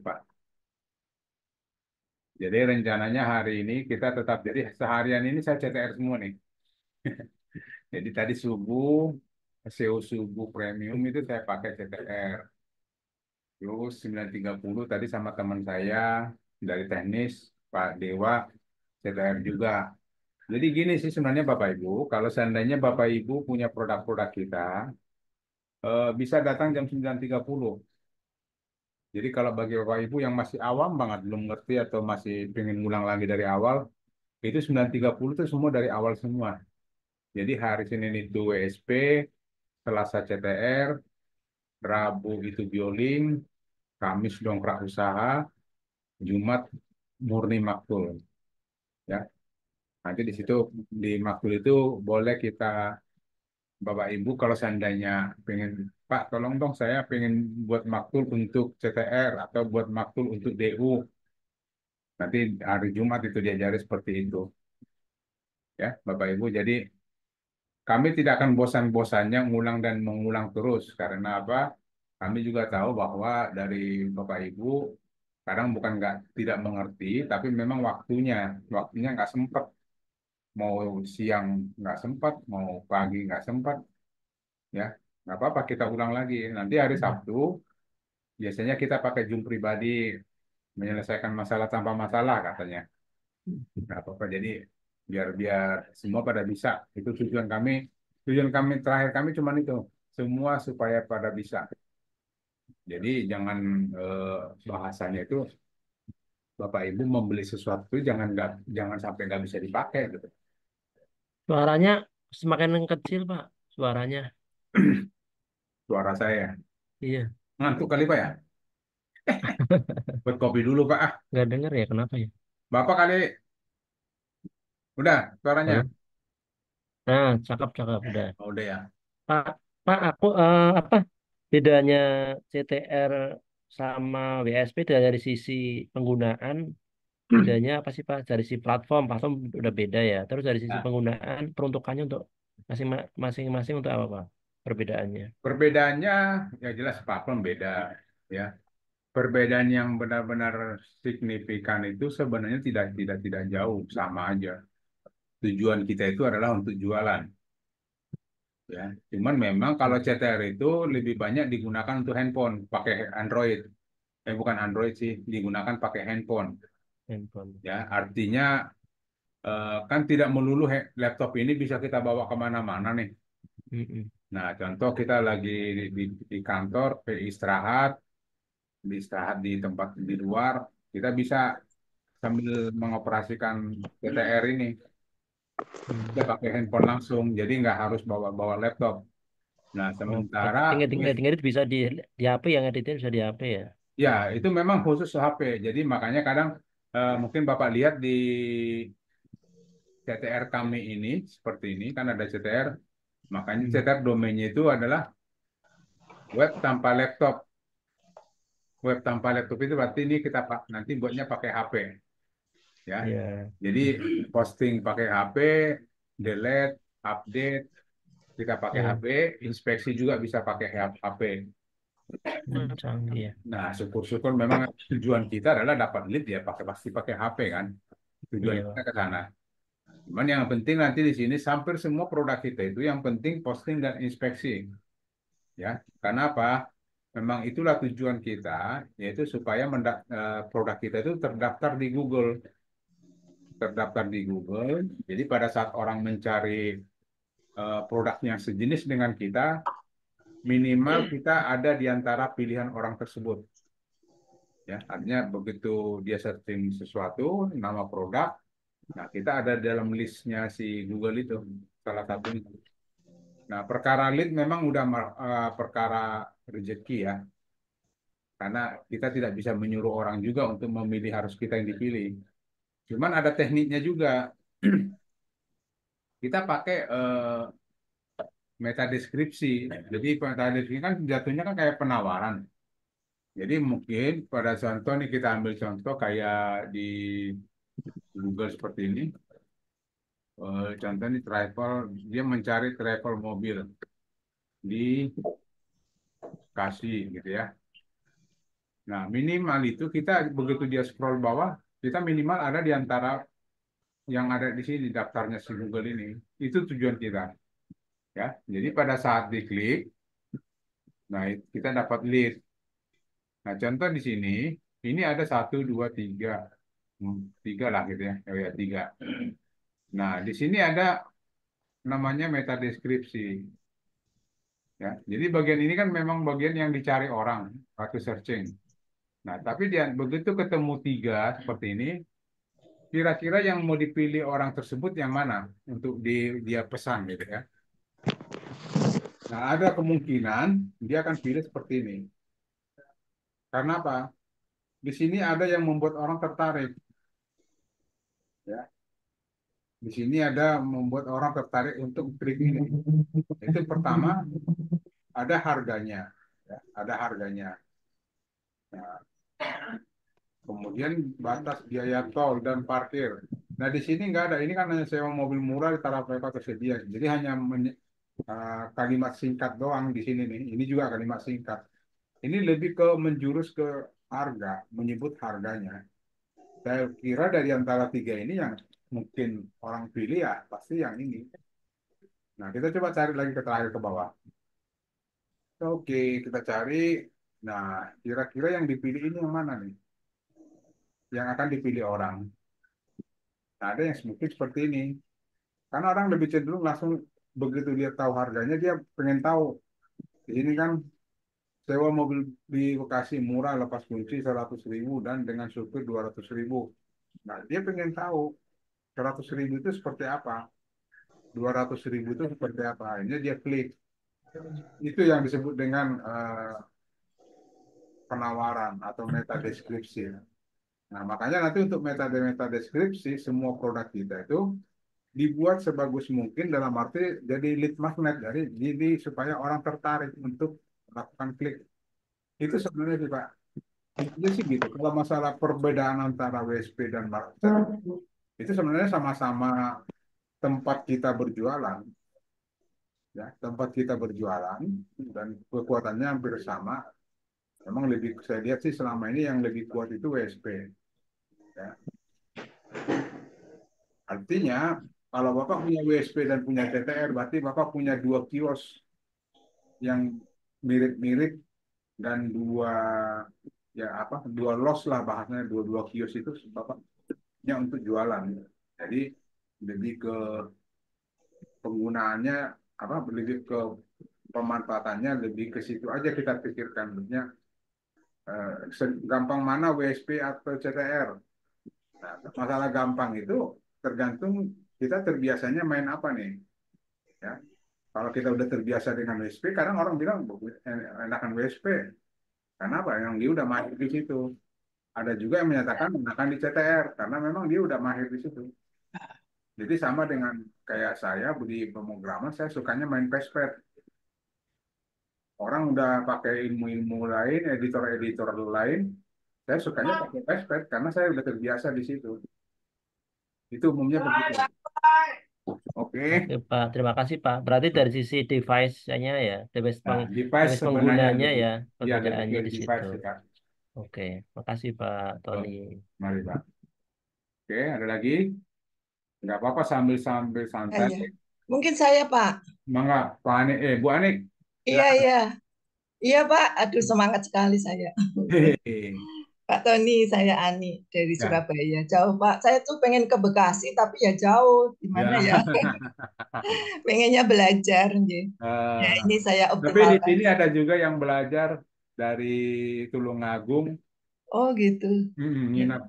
Pak. Jadi rencananya hari ini kita tetap, jadi seharian ini saya CTR semua nih. Jadi tadi subuh, SEO subuh premium itu saya pakai CTR. Terus 930 tadi sama teman saya dari teknis, Pak Dewa, CTR juga. Jadi gini sih sebenarnya Bapak Ibu, kalau seandainya Bapak Ibu punya produk-produk kita, bisa datang jam 9.30. Jadi kalau bagi Bapak Ibu yang masih awam banget, belum ngerti atau masih pengen ngulang lagi dari awal, itu 9.30 itu semua dari awal semua. Jadi hari Senin itu WSP, Selasa CTR, Rabu itu bioling, Kamis dongkrak usaha, Jumat murni maktul. Ya, nanti di situ di maktul itu boleh kita Bapak Ibu kalau seandainya pengen Pak tolong dong saya pengen buat maktul untuk CTR atau buat maktul untuk DU. Nanti hari Jumat itu diajari seperti itu ya Bapak Ibu. Jadi kami tidak akan bosan-bosannya mengulang dan mengulang terus karena apa? Kami juga tahu bahwa dari Bapak Ibu kadang bukan nggak tidak mengerti, tapi memang waktunya nggak sempat. Mau siang nggak sempat, mau pagi nggak sempat, ya nggak apa-apa kita ulang lagi. Nanti hari Sabtu biasanya kita pakai Zoom pribadi menyelesaikan masalah tanpa masalah katanya. Nggak apa-apa. Jadi biar biar semua pada bisa. Itu tujuan kami. Tujuan kami terakhir kami cuma itu. Semua supaya pada bisa. Jadi jangan eh, bahasanya itu Bapak Ibu membeli sesuatu jangan sampai nggak bisa dipakai gitu. Suaranya semakin kecil, Pak. Suaranya. Suara saya Iya. ngantuk kali Pak ya. Buat kopi dulu Pak. Ah, Nggak dengar ya, kenapa ya? Bapak kali udah suaranya. Halo? Nah, cakep-cakep udah. Oh, udah ya. Pak, Pak, aku apa bedanya CTR sama WSP dari sisi penggunaan, bedanya apa sih, Pak? Dari sisi platform udah beda ya. Terus dari sisi Nah, penggunaan, peruntukannya untuk masing-masing untuk apa, Pak? Perbedaannya. perbedaannya ya jelas platform beda ya. Perbedaan yang benar-benar signifikan itu sebenarnya tidak jauh, sama aja. Tujuan kita itu adalah untuk jualan, ya. Cuman memang kalau Hmm, CTR itu lebih banyak digunakan untuk handphone, pakai Android. Bukan Android sih, digunakan pakai handphone, handphone. ya. Artinya kan tidak melulu laptop ini bisa kita bawa kemana-mana nih. Mm-mm. Nah, contoh kita lagi di kantor, istirahat, istirahat di tempat di luar, kita bisa sambil mengoperasikan PTR ini. Kita Hmm. pakai handphone langsung, jadi nggak harus bawa-bawa laptop. Nah, Oh, sementara tinggal bisa di HP yang editin bisa di HP ya. ya itu memang khusus HP. Jadi makanya kadang mungkin Bapak lihat di CTR kami ini seperti ini kan ada CTR. Makanya Hmm. CTR domainnya itu adalah web tanpa laptop. Web tanpa laptop itu berarti ini kita nanti buatnya pakai HP, ya. Ya. Jadi posting pakai HP, delete, update, kita pakai Ya. HP, inspeksi juga bisa pakai HP. Canggih ya. Nah, syukur-syukur memang tujuan kita adalah dapat lead ya, pasti pakai HP kan. Tujuan Iya, kita Pak. ke sana. Cuman yang penting nanti di sini hampir semua produk kita itu yang penting posting dan inspeksi, ya. Karena apa? Memang itulah tujuan kita, yaitu supaya produk kita itu terdaftar di Google. Jadi pada saat orang mencari produk yang sejenis dengan kita, minimal kita ada di antara pilihan orang tersebut. Ya, artinya begitu dia searching sesuatu, nama produk, nah kita ada dalam listnya si Google itu, salah satunya. Nah, perkara lead memang udah perkara rezeki ya, karena kita tidak bisa menyuruh orang juga untuk memilih harus kita yang dipilih. Cuman ada tekniknya juga. Kita pakai meta deskripsi. Jadi meta deskripsi kan jatuhnya kan kayak penawaran. Jadi mungkin pada contoh nih kita ambil contoh kayak di Google seperti ini. Contoh nih travel, dia mencari travel mobil di Bekasi gitu ya. Nah, minimal itu kita begitu dia scroll bawah, kita minimal ada di antara yang ada di sini daftarnya si Google ini. Itu tujuan kita, ya. Jadi pada saat diklik, nah kita dapat list. Nah, contoh di sini, ini ada satu, dua, tiga, tiga lah gitu ya, oh ya tiga. Nah, di sini ada namanya meta deskripsi, ya. Jadi bagian ini kan memang bagian yang dicari orang waktu searching. Nah, tapi dia begitu ketemu tiga seperti ini, kira-kira yang mau dipilih orang tersebut yang mana untuk dia pesan gitu ya. Nah, ada kemungkinan dia akan pilih seperti ini. Karena apa? Di sini ada yang membuat orang tertarik, ya. Di sini ada membuat orang tertarik untuk klik ini. Itu pertama ada harganya, ya. Ada harganya. Nah, kemudian batas biaya tol dan parkir. Nah, di sini nggak ada. Ini kan hanya sewa mobil murah di taraf mereka tersedia. Jadi hanya kalimat singkat doang di sini nih. Ini juga kalimat singkat. Ini lebih ke menjurus ke harga, menyebut harganya. Saya kira dari antara tiga ini yang mungkin orang pilih ya pasti yang ini. Nah, kita coba cari lagi ke terakhir ke bawah. Oke, kita cari. Nah, kira-kira yang dipilih ini yang mana nih? Yang akan dipilih orang. Nah, ada yang mungkin seperti ini. Karena orang lebih cenderung langsung begitu dia tahu harganya, dia pengen tahu. Ini kan sewa mobil di Bekasi murah lepas kunci 100.000 dan dengan supir 200.000. Nah, dia pengen tahu 100.000 itu seperti apa, 200.000 itu seperti apa. Akhirnya dia klik. Itu yang disebut dengan penawaran atau meta deskripsi. Nah, makanya nanti untuk meta deskripsi semua produk kita itu dibuat sebagus mungkin dalam arti jadi lead magnet dari jadi supaya orang tertarik untuk melakukan klik. Itu sebenarnya sih Pak. Intinya sih gitu. Kalau masalah perbedaan antara WSP dan market itu sebenarnya sama-sama tempat kita berjualan, ya tempat kita berjualan dan kekuatannya hampir sama. Memang lebih saya lihat sih selama ini yang lebih kuat itu WSP. Ya. Artinya kalau Bapak punya WSP dan punya TTR, berarti Bapak punya dua kios yang mirip-mirip dan ya apa dua los lah bahasanya dua kios itu bapaknya untuk jualan. Jadi lebih ke penggunaannya apa lebih ke pemanfaatannya lebih ke situ aja kita pikirkan. Maksudnya gampang mana WSP atau CTR. Nah, masalah gampang itu tergantung kita terbiasanya main apa nih, ya. Kalau kita udah terbiasa dengan WSP, kadang orang bilang enakan WSP. Karena apa? Yang dia udah mahir di situ. Ada juga yang menyatakan enakan di CTR karena memang dia udah mahir di situ. Jadi sama dengan kayak saya di pemrograman, saya sukanya main pespet. Orang udah pakai ilmu-ilmu lain, editor-editor lain, saya sukanya pakai pespet karena saya udah terbiasa di situ. Itu umumnya begitu. Oke Oke. Pak, terima kasih Pak. Berarti dari sisi device-nya ya, Nah, device device sebenarnya penggunanya lebih, ya, ya lebih perbedaannya ke di situ. device sih, Kak. Oke, makasih Pak Oh, Tony. mari, Pak. Oke, ada lagi? Nggak apa-apa sambil-sambil Ya, santai. ya. Mungkin saya, Pak. Mangga, Pak Anik, Bu Anik, Iya, silakan. iya. Iya, Pak. Aduh, semangat sekali saya. Hehehe. Pak Tony, saya Ani dari Ya, Surabaya. Jauh, Pak. Saya tuh pengen ke Bekasi, tapi ya jauh. Gimana ya. ya? Pengennya belajar. Nggih. Ya, Eh, ini saya tapi di optimalkan. sini ada juga yang belajar dari Tulungagung, Oh, gitu. Ya. nginap.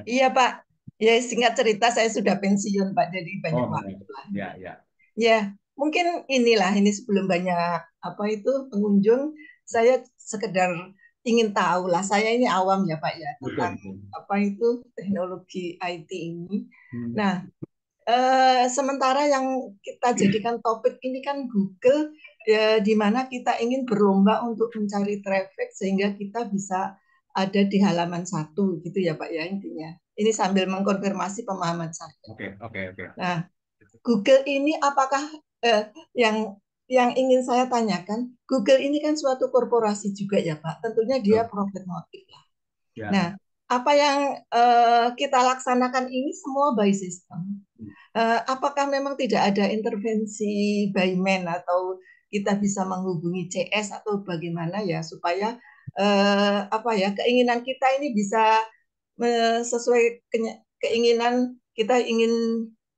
Iya, Pak. Ya, singkat cerita, saya sudah pensiun, Pak. Jadi banyak Oh, waktu lah. ya, ya. Ya, mungkin inilah ini sebelum banyak apa itu pengunjung, saya sekedar ingin tahu lah. Saya ini awam ya Pak ya Betul, tentang betul. apa itu teknologi IT ini. Hmm. Nah, sementara yang kita jadikan topik ini kan Google, ya, di mana kita ingin berlomba untuk mencari traffic sehingga kita bisa ada di halaman satu gitu ya Pak ya intinya. Ini sambil mengkonfirmasi pemahaman saya. Oke, oke, oke. Nah, Google ini apakah yang yang ingin saya tanyakan, Google ini kan suatu korporasi juga ya Pak. Tentunya dia Betul. profit motif lah. Ya. Nah, apa yang kita laksanakan ini semua by system. Apakah memang tidak ada intervensi by man atau kita bisa menghubungi CS atau bagaimana ya supaya apa ya keinginan kita ini bisa sesuai keinginan kita ingin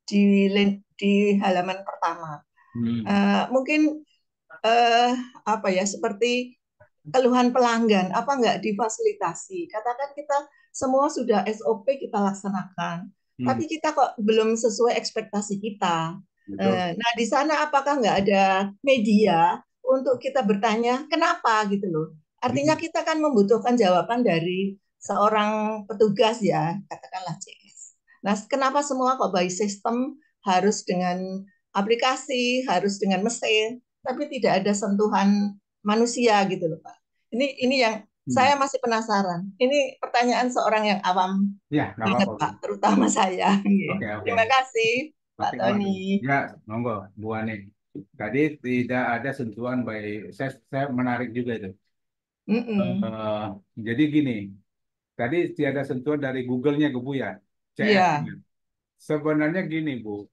di halaman pertama. Hmm. Mungkin eh, apa ya seperti keluhan pelanggan apa nggak difasilitasi? Katakan kita semua sudah SOP kita laksanakan, Hmm. tapi kita kok belum sesuai ekspektasi kita. Betul. Nah, di sana apakah nggak ada media untuk kita bertanya kenapa gitu loh? Artinya Hmm. kita kan membutuhkan jawaban dari seorang petugas ya, katakanlah CS. Nah, kenapa semua kok by system harus dengan aplikasi, harus dengan mesin, tapi tidak ada sentuhan manusia gitu loh Pak. Ini yang Hmm. saya masih penasaran. Ini pertanyaan seorang yang awam Ya, nggak banget apa-apa, Bu. Pak, terutama saya. Oke, oke. Terima kasih Pak Oke, Tony. ya, monggo, Bu Ani. Tadi tidak ada sentuhan baik. Saya menarik juga itu. Mm-mm. Eh, jadi gini, tadi tiada sentuhan dari Google-nya ke Bu ya, Iya. CS-nya. Sebenarnya gini Bu,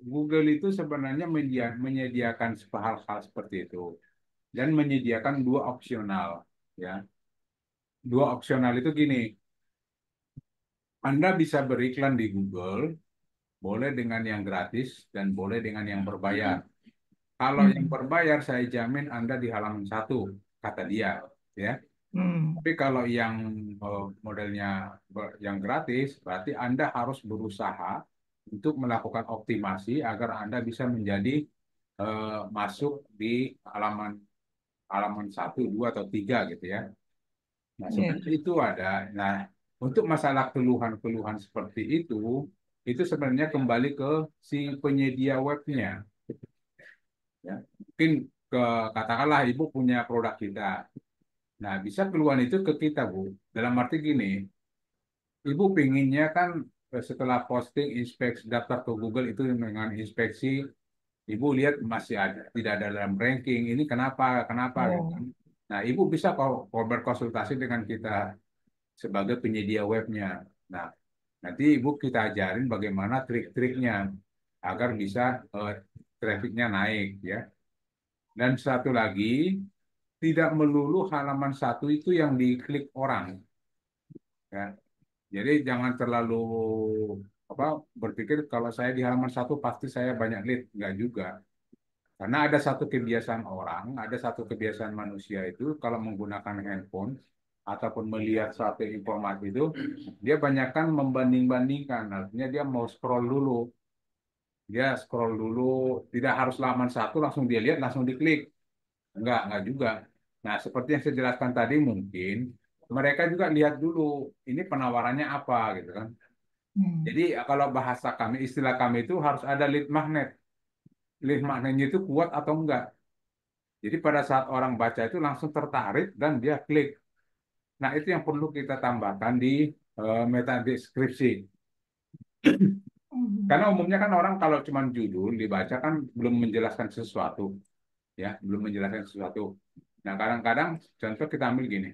Google itu sebenarnya menyediakan hal-hal seperti itu dan menyediakan dua opsional, ya. Dua opsional itu gini, Anda bisa beriklan di Google, boleh dengan yang gratis dan boleh dengan yang berbayar. Kalau yang Mm. berbayar saya jamin Anda di halaman satu, kata dia, ya. Mm. Tapi kalau yang modelnya yang gratis, berarti Anda harus berusaha untuk melakukan optimasi agar Anda bisa menjadi masuk di halaman halaman satu, dua atau tiga gitu ya. Nah, Iya. sebenarnya itu ada. Nah, untuk masalah keluhan-keluhan seperti itu sebenarnya kembali ke si penyedia webnya. Ya. Mungkin ke katakanlah Ibu punya produk kita. Nah, bisa keluhan itu ke kita, Bu. Dalam arti gini, Ibu pinginnya kan setelah posting inspeksi daftar ke Google itu dengan inspeksi, Ibu lihat masih ada tidak ada dalam ranking. Ini kenapa? Kenapa gitu. Oh. Nah, Ibu bisa kok berkonsultasi dengan kita sebagai penyedia webnya. Nah, nanti Ibu kita ajarin bagaimana trik-triknya agar bisa trafficnya naik ya. Dan satu lagi, tidak melulu halaman satu itu yang diklik orang ya. Jadi jangan terlalu apa berpikir kalau saya di halaman satu pasti saya banyak lead, nggak juga. Karena ada satu kebiasaan orang, ada satu kebiasaan manusia itu kalau menggunakan handphone ataupun melihat suatu informasi itu, dia banyakkan membanding-bandingkan. Artinya dia mau scroll dulu, dia scroll dulu, tidak harus halaman satu langsung dia lihat langsung diklik. Enggak juga. Nah, seperti yang saya jelaskan tadi mungkin mereka juga lihat dulu ini penawarannya apa gitu kan. Mm. Jadi kalau bahasa kami, istilah kami itu harus ada lead magnet. Lead magnetnya itu kuat atau enggak. Jadi pada saat orang baca itu langsung tertarik dan dia klik. Nah, itu yang perlu kita tambahkan di meta deskripsi. Mm. Karena umumnya kan orang kalau cuma judul dibaca kan belum menjelaskan sesuatu, ya, belum menjelaskan sesuatu. Nah, kadang-kadang contoh kita ambil gini.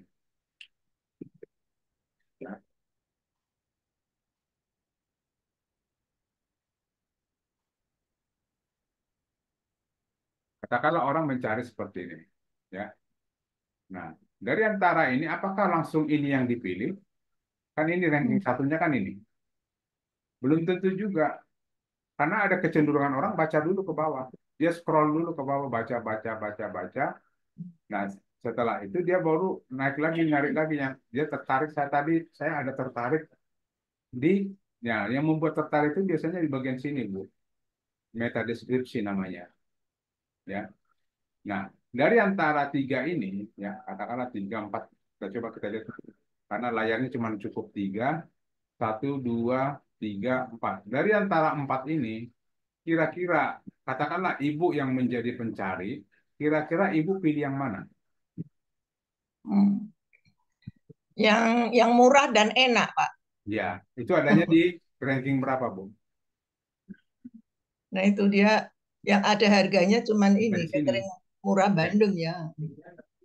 Ya, katakanlah orang mencari seperti ini, ya. Nah, dari antara ini apakah langsung ini yang dipilih? Kan ini ranking Mm. satunya kan ini. Belum tentu juga. Karena ada kecenderungan orang baca dulu ke bawah. Dia scroll dulu ke bawah, baca, baca, baca, baca. Nah, setelah itu dia baru naik lagi, nyari lagi yang dia tertarik. Saya ada tertarik di, ya, yang membuat tertarik itu biasanya di bagian sini, Bu. Meta deskripsi namanya, ya. Nah, dari antara tiga ini, ya, katakanlah tiga, empat, kita lihat. Karena layarnya cuma cukup tiga, satu, dua, tiga, empat. Dari antara empat ini, kira-kira katakanlah ibu yang menjadi pencari, kira-kira ibu pilih yang mana? Mm. Yang murah dan enak Pak. Ya, itu adanya di ranking berapa, Bu? Nah itu dia Yang ada harganya cuman ini dari sini. catering murah Ya, Bandung ya.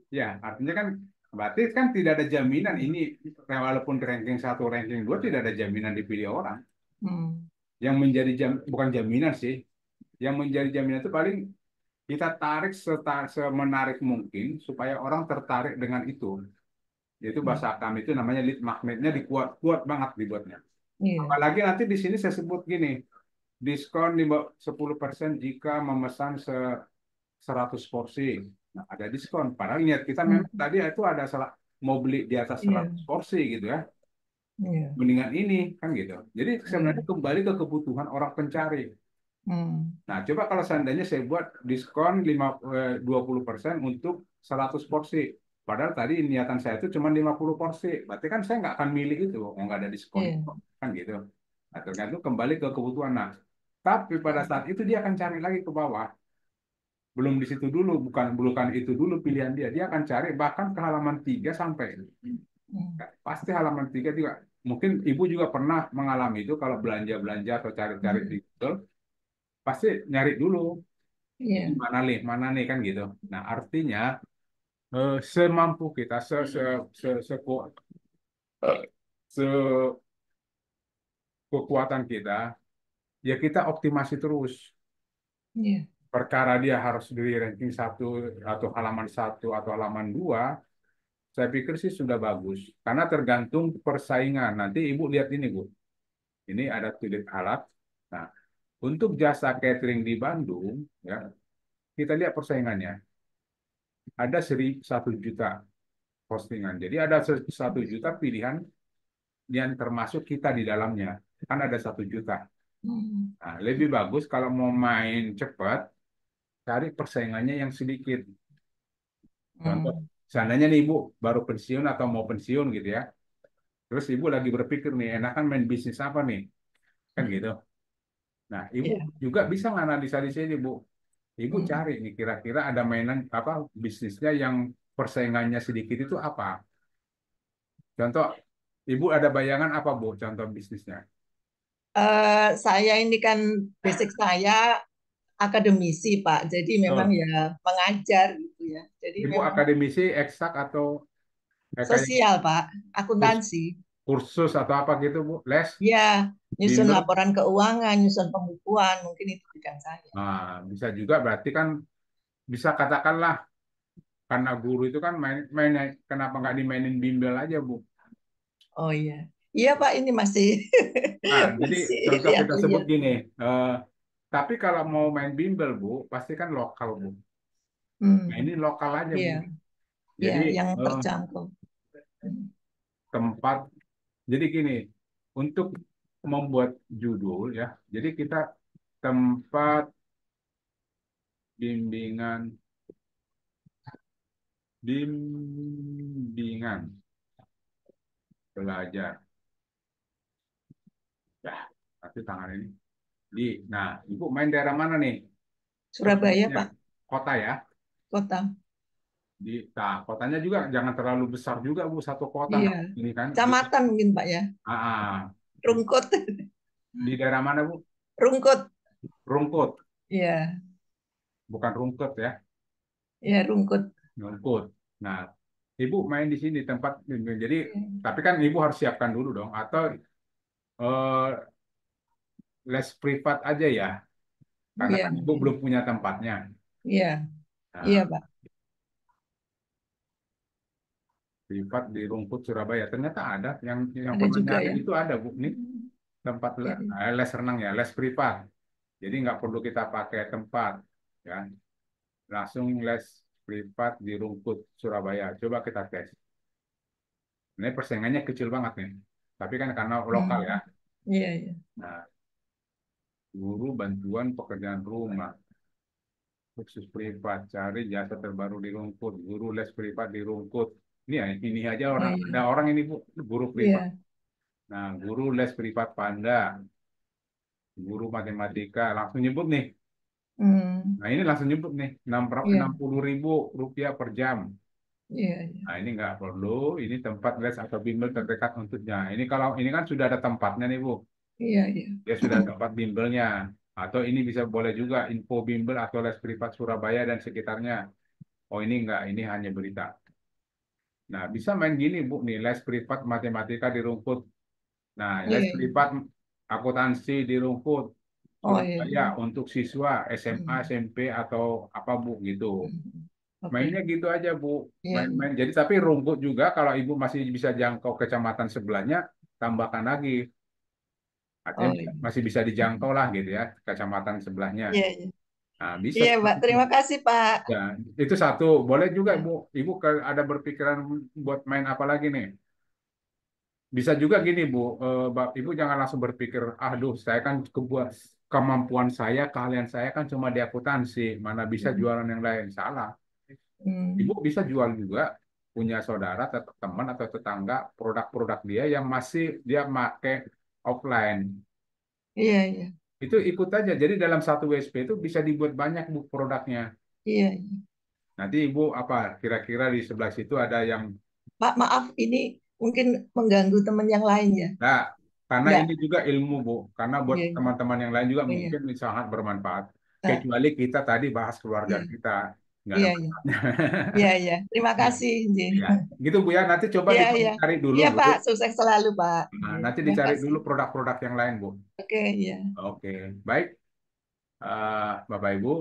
ya, artinya kan berarti kan tidak ada jaminan ini, walaupun ranking satu, ranking dua, tidak ada jaminan dipilih orang. Hmm. Yang menjadi bukan jaminan sih, yang menjadi jaminan itu paling kita tarik semenarik mungkin supaya orang tertarik dengan itu. Yaitu Hmm. bahasa kami itu namanya lead magnetnya dikuat kuat banget dibuatnya. Iya. Apalagi nanti di sini saya sebut gini, diskon 10% jika memesan 100 porsi. Nah, ada diskon. Padahal niat kita Hmm. memang tadi itu ada salah, mau beli di atas Iya. 100 porsi gitu ya. Iya. Mendingan ini kan gitu. Jadi sebenarnya Iya. kembali ke kebutuhan orang pencari. Hmm. Nah, coba kalau seandainya saya buat diskon 20% untuk 100 porsi. Padahal tadi niatan saya itu cuma 50 porsi. Berarti kan saya nggak akan milih itu. Oh, nggak ada diskon. Iya. Kan gitu. Nah, tergantung kembali ke kebutuhan. Nah, tapi pada saat itu dia akan cari lagi ke bawah. Belum di situ dulu, bukan itu dulu pilihan dia. Dia akan cari bahkan ke halaman 3 sampai. Hmm. Pasti halaman 3 juga. Mungkin ibu juga pernah mengalami itu kalau belanja-belanja atau cari-cari di Hmm. Google. Pasti nyari dulu. Ini Iya. mana nih kan gitu. Nah, artinya semampu kita, kekuatan kita, ya kita optimasi terus. Iya. Perkara dia harus di ranking satu atau halaman satu atau halaman dua, saya pikir sih sudah bagus. Karena tergantung persaingan. Nanti ibu lihat ini bu, ini ada tulis alat. Nah, untuk jasa catering di Bandung, ya kita lihat persaingannya. Ada 1 juta postingan. Jadi ada 1 juta pilihan yang termasuk kita di dalamnya. Kan ada 1 juta. Hmm. Nah, lebih bagus kalau mau main cepat, cari persaingannya yang sedikit. Contoh, Hmm. seandainya nih ibu baru pensiun atau mau pensiun gitu ya. Terus ibu lagi berpikir nih, enakan main bisnis apa nih? Kan gitu. Nah, ibu Iya. juga bisa menganalisa di sini, Bu. Ibu Hmm. cari nih kira-kira ada mainan apa bisnisnya yang persaingannya sedikit itu apa? Contoh, ibu ada bayangan apa, Bu? Contoh bisnisnya. Saya ini kan basic saya akademisi, Pak. Jadi memang Betul. ya mengajar gitu ya. Jadi Ibu memang akademisi eksak atau kayak sosial, Pak. kurs- Akuntansi. kursus atau apa gitu, Bu? Les, Ya, nyusun bimbel. laporan keuangan, nyusun pembukuan, mungkin itu bidang saya. Nah, bisa juga berarti kan bisa katakanlah karena guru itu kan main kenapa nggak dimainin bimbel aja, Bu? Oh iya. Iya, Pak, ini masih Nah, jadi masih contoh kita sebut lihat-lihat. gini, eh, tapi kalau mau main bimbel, Bu, pasti kan lokal, Bu. Nah, Hmm. ini lokal aja, Bu. Iya, iya, Jadi yang eh, terjangkau. Hmm. tempat, jadi gini, untuk membuat judul ya, jadi kita tempat bimbingan, bimbingan belajar. Ya, tapi tangan ini. Nah, Ibu main daerah mana nih? Surabaya, Sebutnya Pak, kota ya. kota. Nah, kotanya juga jangan terlalu besar juga, Bu, satu kota Iya. nggak ini kan. Kecamatan mungkin, Pak ya. Di, Rungkut. di daerah mana, Bu? Rungkut. Rungkut, Iya, bukan rungkut ya, iya rungkut. rungkut. Nah, Ibu main di sini tempat jadi Iya, tapi kan Ibu harus siapkan dulu dong atau eh, les privat aja ya, karena iya, kan Ibu mungkin. belum punya tempatnya. Iya, iya, Nah, Pak. privat di Rungkut Surabaya ternyata ada yang Ada pernah juga nyari ya. itu ada Bu nih Hmm. tempat Iya, iya. les renang ya, les privat. Jadi nggak perlu kita pakai tempat ya, langsung les privat di Rungkut Surabaya. Coba kita tes. Ini persaingannya kecil banget nih. Tapi kan karena lokal ya. Hmm. Iya, iya. Nah, guru bantuan pekerjaan rumah, khusus privat, cari jasa terbaru di Rungkut, guru les privat di Rungkut. Ini ya, ini aja Oh orang ada iya. orang ini Bu, guru privat. Iya. Nah, guru les privat Panda, guru matematika, langsung nyebut nih. Hmm. Nah, ini langsung nyebut nih, Iya. 60.000 rupiah per jam. Iya, iya. Nah, ini nggak perlu, ini tempat les atau bimbel terdekat untuknya. Ini kalau ini kan sudah ada tempatnya nih Bu, Iya, iya. dia sudah dapat bimbelnya. Atau ini bisa boleh juga info bimbel atau les privat Surabaya dan sekitarnya. Oh ini enggak, ini hanya berita. Nah, bisa main gini Bu nih, les privat matematika di Rungkut. Nah, Iya, les iya. privat akuntansi di Rungkut Oh iya, Surabaya iya. untuk siswa SMA, Hmm. SMP atau apa Bu gitu. Hmm. Mainnya Oke. gitu aja Bu. Iya, iya. Main-main. Jadi tapi Rungkut juga kalau Ibu masih bisa jangkau kecamatan sebelahnya, tambahkan lagi. Artinya Oh iya. masih bisa dijangkau Hmm. lah gitu ya, kecamatan sebelahnya. Iya, iya. Nah, bisa Iya, Pak. seperti itu. Terima kasih, Pak. Ya, itu satu. Boleh juga, Ya. Bu. Ibu ada berpikiran buat main apa lagi nih? Bisa juga gini, Bu. Ibu jangan langsung berpikir, aduh, saya kan kebuat kemampuan saya, kalian saya kan cuma di akuntansi, mana bisa Hmm. jualan yang lain. Salah. Ibu Hmm. bisa jual juga punya saudara, atau teman atau tetangga produk-produk dia yang masih dia pakai offline. Iya, iya. Itu ikut aja. Jadi dalam satu WSP itu bisa dibuat banyak Bu produknya. Iya, iya. Nanti Ibu apa kira-kira di sebelah situ ada yang Pak, maaf, ini mungkin mengganggu teman yang lain ya. nah, karena Enggak. ini juga ilmu Bu. Karena buat Iya, iya. teman-teman yang lain juga Oh, iya. mungkin ini sangat bermanfaat. Nah, Kecuali kita tadi bahas keluarga iya. kita, nggak ada Iya, iya. manfaatnya. Iya, iya. Terima Ya, kasih, Ji. ya. Gitu Bu ya. Nanti coba Iya, iya. dicari dulu Iya, Bu. Pak. Sukses selalu, Pak. Nah, Iya. nanti Terima dicari kasih. dulu produk-produk yang lain Bu. Oke, iya. Oke, baik. Bapak Ibu,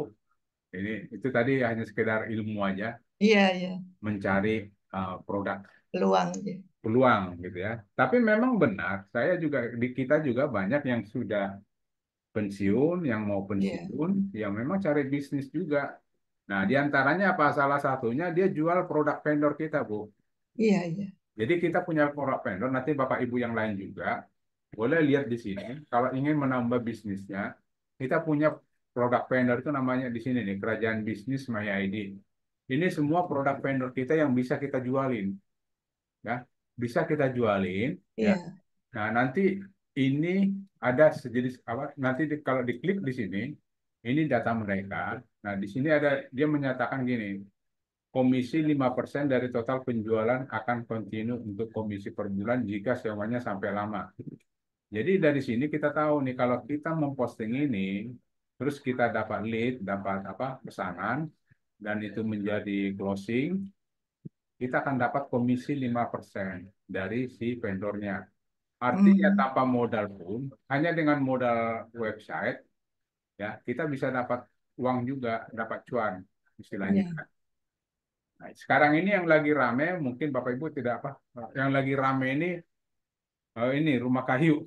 ini itu tadi hanya sekedar ilmu aja Iya, iya. mencari produk Peluang. Iya. peluang gitu ya. Tapi memang benar, saya juga di kita juga banyak yang sudah pensiun, yang mau Iya. pensiun, yang memang cari bisnis juga. Nah, di antaranya apa? Salah satunya dia jual produk vendor kita, Bu. Iya, iya. Jadi kita punya produk vendor, nanti Bapak Ibu yang lain juga boleh lihat di sini. Kalau ingin menambah bisnisnya, kita punya produk vendor itu namanya di sini nih, Kerajaan Bisnis My ID. Ini semua produk vendor kita yang bisa kita jualin, ya. Bisa kita jualin, ya. Iya. Nah, nanti ini ada sejenis apa? Nanti kalau diklik di sini, ini data mereka. Nah, di sini ada dia menyatakan gini, komisi 5% dari total penjualan akan kontinu untuk komisi per bulan jika sewanya sampai lama. Jadi dari sini kita tahu nih kalau kita memposting ini, terus kita dapat lead, dapat apa pesanan, dan itu menjadi closing, kita akan dapat komisi 5% dari si vendornya. Artinya Hmm. tanpa modal pun, hanya dengan modal website, ya kita bisa dapat uang juga, dapat cuan istilahnya. Iya. Nah, sekarang ini yang lagi rame, mungkin Bapak Ibu tidak apa, yang lagi rame ini rumah kayu,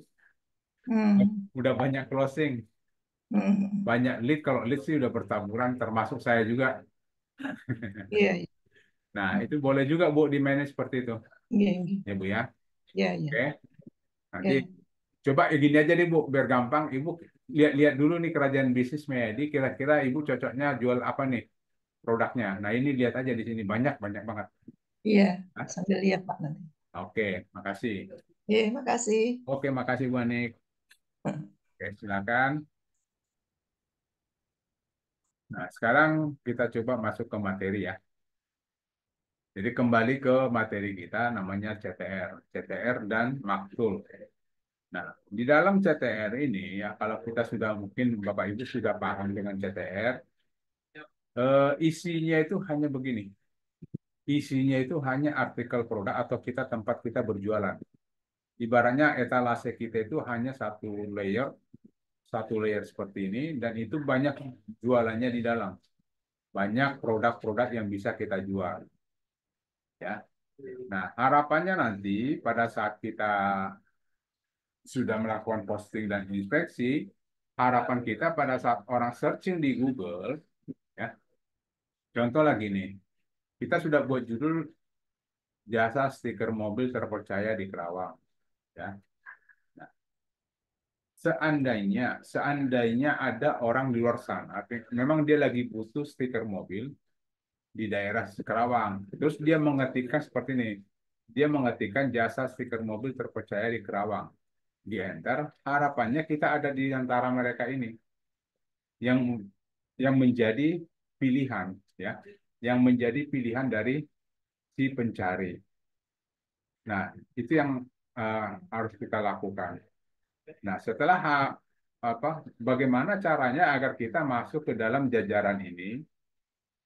Hmm. udah banyak closing, Hmm. banyak lead. Kalau lead sih udah bertaburan, termasuk saya juga. Iya, iya. Nah, itu boleh juga Bu di manage seperti itu, Iya, iya. ya Bu ya. Iya, iya. Oke, nanti Iya. coba gini aja deh Bu, biar gampang. Ibu lihat-lihat dulu nih Kerajaan Bisnis Medi, kira-kira Ibu cocoknya jual apa nih produknya. Nah, ini lihat aja di sini banyak banyak banget. Iya. Nah, Sambil lihat, Pak, nanti. oke, makasih. Iya, makasih. Oke, makasih Bu Anik. Oke, silakan. Nah, sekarang kita coba masuk ke materi ya. Jadi kembali ke materi kita namanya CTR, CTR dan maktul. Nah, di dalam CTR ini ya kalau kita sudah mungkin Bapak Ibu sudah paham dengan CTR, isinya itu hanya begini. Isinya itu hanya artikel produk atau kita tempat kita berjualan. Ibaratnya etalase kita itu hanya satu layer seperti ini dan itu banyak jualannya di dalam. Banyak produk-produk yang bisa kita jual, ya. Nah, harapannya nanti pada saat kita sudah melakukan posting dan inspeksi, harapan kita pada saat orang searching di Google, ya, contoh lagi nih, kita sudah buat judul jasa stiker mobil terpercaya di Kerawang, ya. Nah, seandainya ada orang di luar sana, memang dia lagi butuh stiker mobil di daerah Kerawang, terus dia mengetikkan seperti ini, dia mengetikkan jasa stiker mobil terpercaya di Kerawang, di enter, harapannya kita ada di antara mereka ini yang menjadi pilihan, ya, yang menjadi pilihan dari si pencari. Nah, itu yang harus kita lakukan. Nah, setelah bagaimana caranya agar kita masuk ke dalam jajaran ini,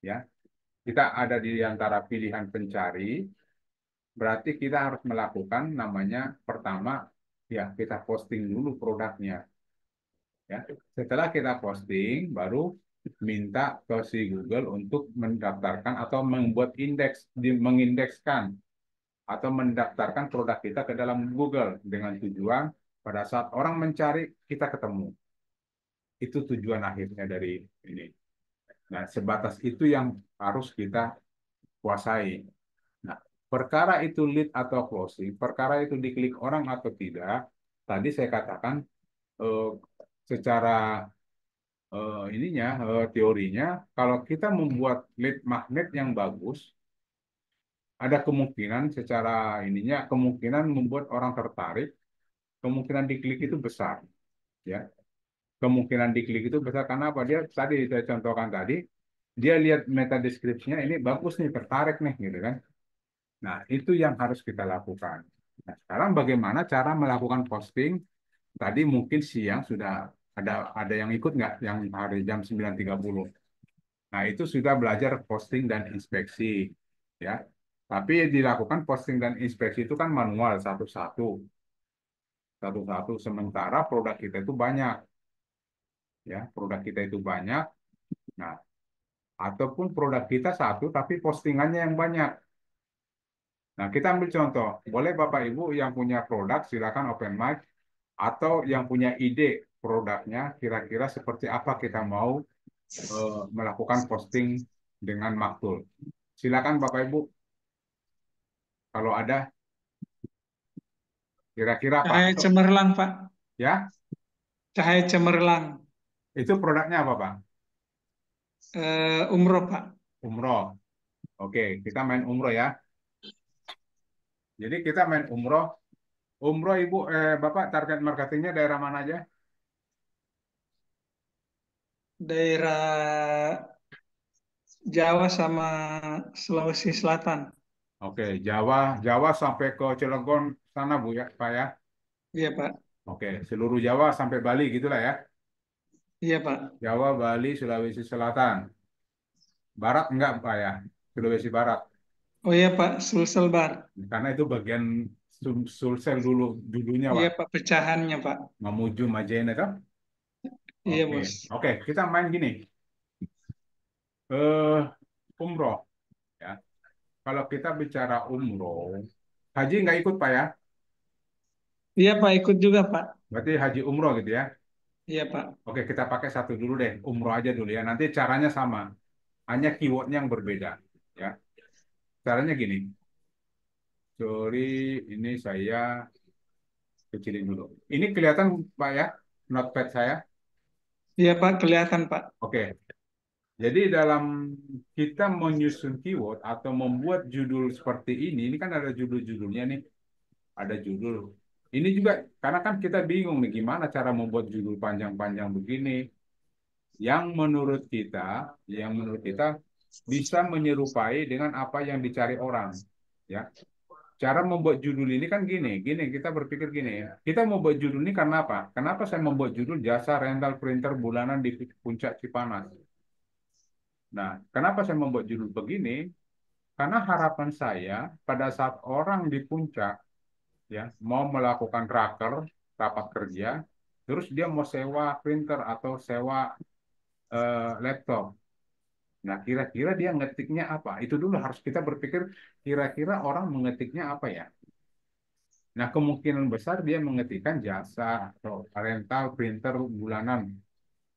ya. Kita ada di antara pilihan pencari, berarti kita harus melakukan namanya pertama, ya kita posting dulu produknya, ya. Setelah kita posting, baru minta ke si Google untuk mendaftarkan atau membuat indeks, mengindekskan atau mendaftarkan produk kita ke dalam Google dengan tujuan pada saat orang mencari kita ketemu. Itu tujuan akhirnya dari ini. Nah, sebatas itu yang harus kita kuasai. Nah, perkara itu lead atau closing, perkara itu diklik orang atau tidak, tadi saya katakan eh, secara teorinya, kalau kita membuat lead magnet yang bagus, ada kemungkinan secara kemungkinan membuat orang tertarik, kemungkinan diklik itu besar, ya. Kemungkinan diklik itu besar karena apa? Dia tadi saya contohkan tadi, dia lihat meta deskripsinya ini bagus nih, tertarik nih, gitu kan. Nah, itu yang harus kita lakukan. Nah, sekarang bagaimana cara melakukan posting? Tadi mungkin siang sudah ada yang ikut nggak yang hari jam 9.30. Nah, itu sudah belajar posting dan inspeksi, ya. Tapi dilakukan posting dan inspeksi itu kan manual satu-satu, satu-satu. Sementara produk kita itu banyak, ya. Produk kita itu banyak. Nah, ataupun produk kita satu tapi postingannya yang banyak. Nah, kita ambil contoh. Boleh Bapak Ibu yang punya produk silakan open mic atau yang punya ide produknya kira-kira seperti apa kita mau melakukan posting dengan Maktul. Silakan Bapak Ibu kalau ada kira-kira Pak. Cahaya cemerlang, Pak. Ya, Cahaya cemerlang. itu produknya apa Pak? Umroh, Pak. Umroh. Oke, kita main umroh ya. Jadi kita main umroh. Umroh Ibu, Bapak target marketingnya daerah mana aja? Daerah Jawa sama Sulawesi Selatan. Oke, Jawa, Jawa sampai ke Cilegon sana Bu ya, Pak ya. Iya, Pak. Oke, seluruh Jawa sampai Bali gitulah ya. Iya, Pak. Jawa, Bali, Sulawesi Selatan. Barat enggak Pak ya? Sulawesi Barat. Oh iya, Pak. Sulsel Bar. Karena itu bagian Sulsel dulunya Iya, Pak. Pak. Pecahannya, Pak. Mamuju Majene kan? Iya, Oke, Bos. oke, kita main gini. Eh, umroh ya. Kalau kita bicara umroh, haji nggak ikut Pak ya? Iya, Pak. Ikut juga, Pak. Berarti haji umroh gitu ya. Iya, Pak. Oke, kita pakai satu dulu deh, umroh aja dulu ya. Nanti caranya sama, hanya keywordnya yang berbeda ya. Caranya gini, sorry, ini saya kecilin dulu. Ini kelihatan Pak ya, notepad saya. Iya, Pak. Kelihatan, Pak. Oke, jadi dalam kita menyusun keyword atau membuat judul seperti ini kan ada judul-judulnya nih, ada judul. Ini juga karena kan kita bingung nih gimana cara membuat judul panjang-panjang begini yang menurut kita bisa menyerupai dengan apa yang dicari orang, ya. Cara membuat judul ini kan gini kita berpikir gini, kita mau buat judul ini karena apa? Kenapa saya membuat judul jasa rental printer bulanan di Puncak Cipanas? Nah, kenapa saya membuat judul begini? Karena harapan saya pada saat orang di puncak ya mau melakukan rapat kerja, terus dia mau sewa printer atau sewa laptop. Nah, kira-kira dia ngetiknya apa? Itu dulu harus kita berpikir kira-kira orang mengetiknya apa ya? Nah, kemungkinan besar dia mengetikkan jasa atau rental printer bulanan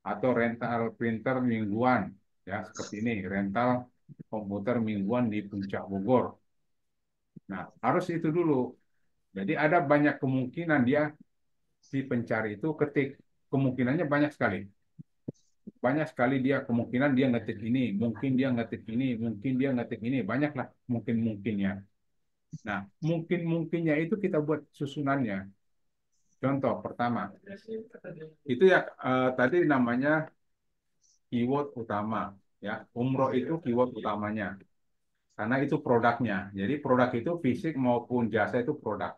atau rental printer mingguan ya seperti ini, rental komputer mingguan di Puncak Bogor. Nah, harus itu dulu. Jadi ada banyak kemungkinan dia si pencari itu ketik kemungkinannya banyak sekali. Banyak sekali dia kemungkinan dia ngetik ini, mungkin dia ngetik ini, mungkin dia ngetik ini, banyaklah mungkin-mungkinnya. Nah, mungkin-mungkinnya itu kita buat susunannya. Contoh pertama, itu ya tadi namanya keyword utama ya. Umroh itu keyword utamanya karena itu produknya. Jadi produk itu fisik maupun jasa itu produk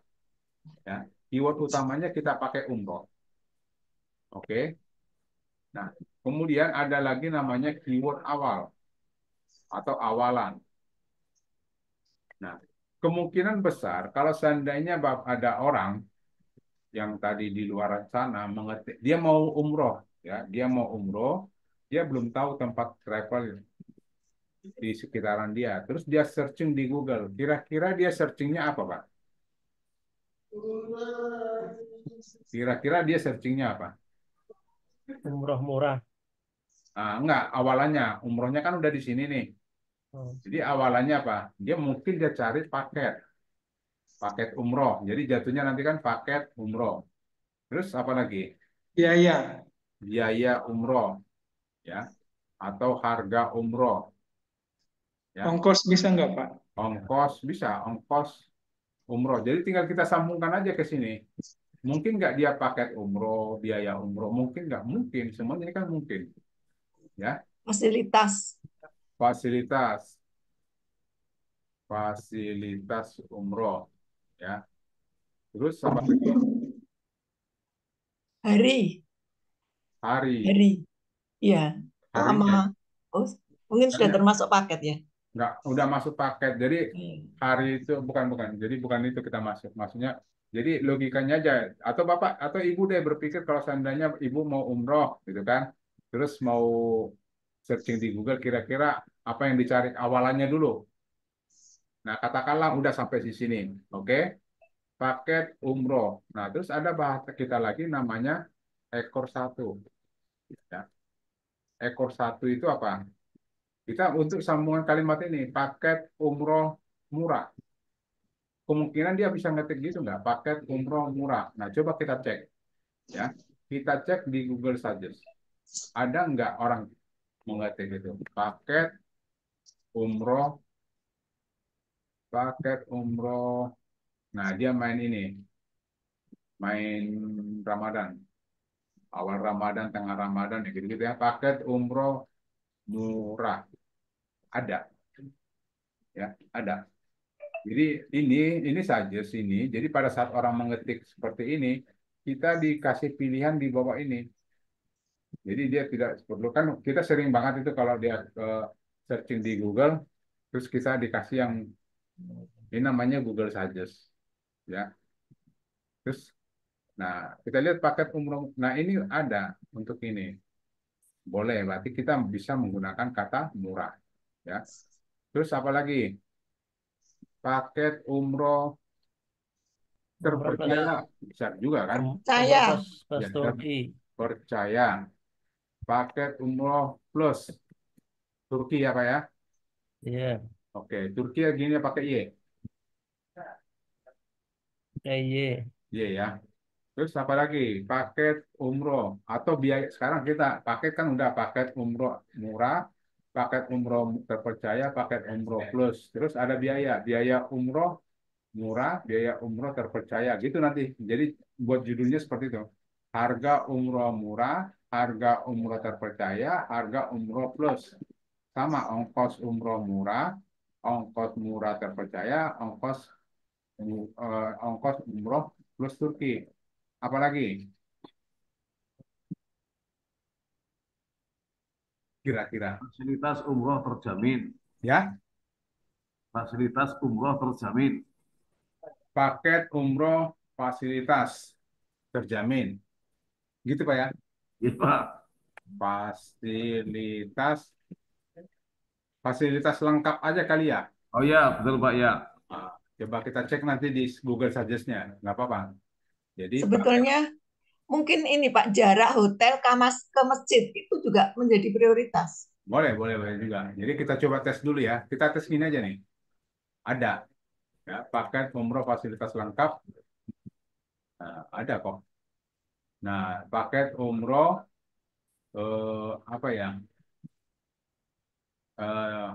ya. Keyword utamanya kita pakai umroh. Oke. Nah, kemudian ada lagi namanya keyword awal atau awalan. Nah, kemungkinan besar kalau seandainya ada orang yang tadi di luar sana mengetik, dia mau umroh, ya, dia mau umroh, dia belum tahu tempat travel di sekitaran dia. Terus dia searching di Google. Kira-kira dia searchingnya apa, Pak? Kira-kira dia searchingnya apa? Umroh murah. Enggak, awalannya. Umrohnya kan udah di sini nih. Oh, Jadi awalannya apa? Dia mungkin dia cari paket. Paket umroh. Jadi jatuhnya nanti kan paket umroh. Terus apa lagi? Iya, iya. Biaya umroh, ya, atau harga umroh, ya. Ongkos bisa nggak, Pak? Ongkos bisa, ongkos umroh. Jadi tinggal kita sambungkan aja ke sini. Mungkin nggak dia paket umroh, biaya umroh? Mungkin nggak mungkin. Semuanya ini kan mungkin, ya. Fasilitas. Fasilitas, fasilitas umroh, ya. Terus apa lagi? Hari. Hari, Hari. Iya. Lama. harinya, Oh, mungkin sudah harinya termasuk paket ya. nggak udah masuk paket. Jadi Hmm. hari itu bukan. Jadi bukan itu kita masuk. Maksudnya, jadi logikanya aja. Atau bapak atau ibu deh berpikir kalau seandainya ibu mau umroh, gitu kan, terus mau searching di Google, kira-kira apa yang dicari awalannya dulu. Nah, katakanlah udah sampai di sini, oke? Paket umroh. Nah, terus ada bahasa kita lagi namanya ekor satu. Ya. Ekor satu itu apa? Kita untuk sambungan kalimat ini, paket umroh murah. Kemungkinan dia bisa ngetik gitu nggak? Paket umroh murah. Nah, coba kita cek, ya. Kita cek di Google saja. Ada nggak orang mengetik itu? Umroh, paket umroh. Nah, dia main ini, main Ramadan. Awal Ramadan, tengah Ramadan, ya gitu-gitu ya. Paket umroh murah. Ada, ya, ada. Jadi ini saja sini. Jadi pada saat orang mengetik seperti ini, kita dikasih pilihan di bawah ini. Jadi dia tidak perlu, kan kita sering banget itu kalau dia searching di Google, terus kita dikasih yang ini namanya Google Suggest, ya. Terus, nah kita lihat paket umroh. Nah ini ada untuk ini, boleh. Berarti kita bisa menggunakan kata murah, ya. Terus apa lagi? Paket umroh umroh plus terpercaya bisa juga kan? umroh Saya. plus Ya, Turki. terpercaya. Paket umroh plus Turki apa ya? Iya, Oke, Turki gini pakai Y. KY. Y ya. Terus apa lagi? Paket umroh atau biaya. Sekarang kita paket kan udah paket umroh murah, paket umroh terpercaya, paket umroh plus. Terus ada biaya, biaya umroh murah, biaya umroh terpercaya. Gitu nanti. Jadi buat judulnya seperti itu. Harga umroh murah, harga umroh terpercaya, harga umroh plus. Sama ongkos umroh murah, ongkos murah terpercaya, ongkos umroh plus Turki. Apalagi kira-kira? Fasilitas umroh terjamin. Ya, Fasilitas umroh terjamin. paket umroh fasilitas terjamin. Gitu Pak ya. Ya, Pak. Fasilitas fasilitas lengkap aja kali ya. Oh ya, betul Pak ya. Nah, coba kita cek nanti di Google Suggest-nya. Nggak apa-apa. Jadi paket Sebetulnya mungkin ini Pak, jarak hotel ke masjid itu juga menjadi prioritas. boleh juga. Jadi kita coba tes dulu ya. Kita tes ini aja nih. Ada ya, paket umroh fasilitas lengkap. Nah, ada kok. Nah, paket umroh apa ya? Eh,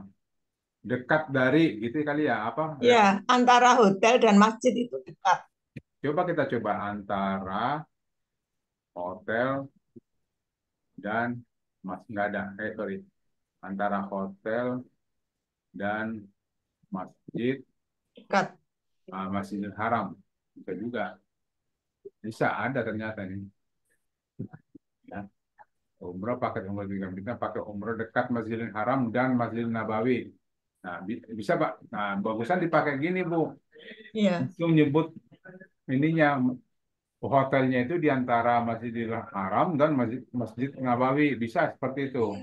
dekat dari gitu kali ya, apa ya? Ya, antara hotel dan masjid itu dekat. Coba kita coba antara hotel dan nggak ada, sorry, antara hotel dan masjid, Dekat. Masjidil Haram bisa juga, bisa ada ternyata nih. Ya. Umroh paket umroh tiga bintang, pakai umroh dekat Masjidil Haram dan Masjidil Nabawi. Nah, bisa Pak. Nah, bagusan dipakai gini Bu. Iya, Itu nyebut ininya hotelnya itu di antara Masjidil Haram dan Masjid Nabawi. Bisa seperti itu,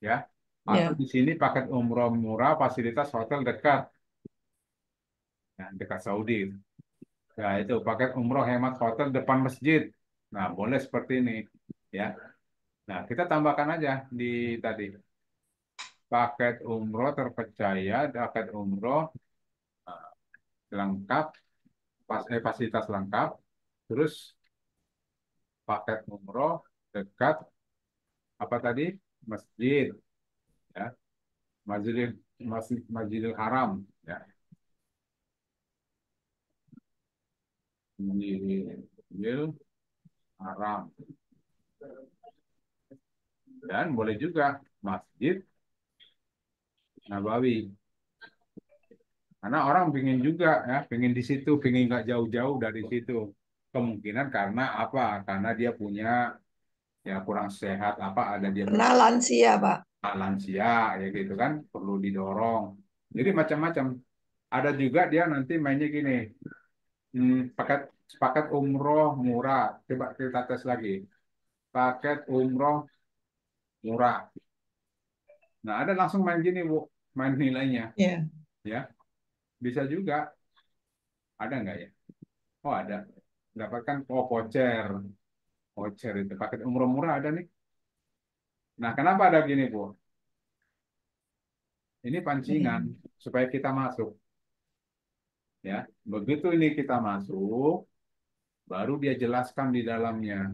ya. Atau iya, di sini paket umroh murah, fasilitas hotel dekat, ya, dekat Saudi. Nah, itu paket umroh hemat hotel depan masjid. Nah, boleh seperti ini, ya. Nah, kita tambahkan aja di tadi paket umroh terpercaya, paket umroh eh, lengkap, fasilitas lengkap, terus paket umroh dekat apa tadi masjid, ya, Masjidil Haram, ya, Masjidil Haram, dan boleh juga Masjid Nabawi. Karena orang pingin juga ya, pingin di situ, pingin nggak jauh-jauh dari situ. Kemungkinan karena apa? Karena dia punya ya kurang sehat apa ada dia karena lansia, Pak. lansia ya gitu kan perlu didorong. Jadi macam-macam. Ada juga dia nanti mainnya gini, paket paket umroh murah. Coba kita tes lagi. Paket umroh murah. Nah ada langsung main gini Bu, main nilainya Ya, ya. Bisa juga. Ada nggak ya? Oh ada. Dapatkan voucher. Voucher itu paket umroh murah ada nih. Nah, kenapa ada gini, Bu? Ini ya, pancingan supaya kita masuk, ya. Begitu ini kita masuk, baru dia jelaskan di dalamnya,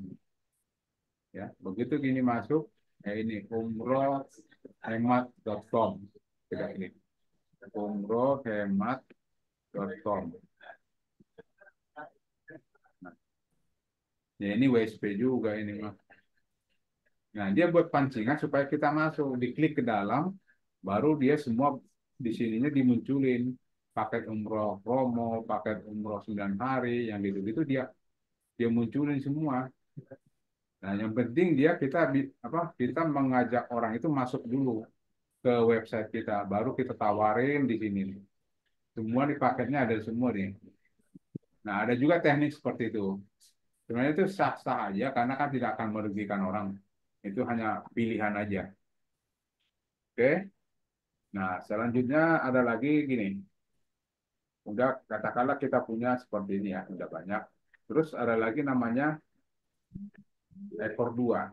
ya. Begitu gini masuk, ini umrohhemat.com. Tidak ini. Umrohhemat.com. Nah, ya ini WSP juga ini, Mas. Nah, dia buat pancingan supaya kita masuk, diklik ke dalam, baru dia semua di sininya dimunculin paket umroh promo, paket umroh 9 hari, yang gitu-gitu dia dia munculin semua. Nah, yang penting dia kita mengajak orang itu masuk dulu ke website kita, baru kita tawarin di sini. Semua di paketnya ada semua nih. Nah, ada juga teknik seperti itu. Sebenarnya itu sah-sah aja karena kan tidak akan merugikan orang. Itu hanya pilihan aja. Oke. Nah, selanjutnya ada lagi gini. Udah katakanlah kita punya seperti ini ya, udah banyak. Terus ada lagi namanya ekor dua.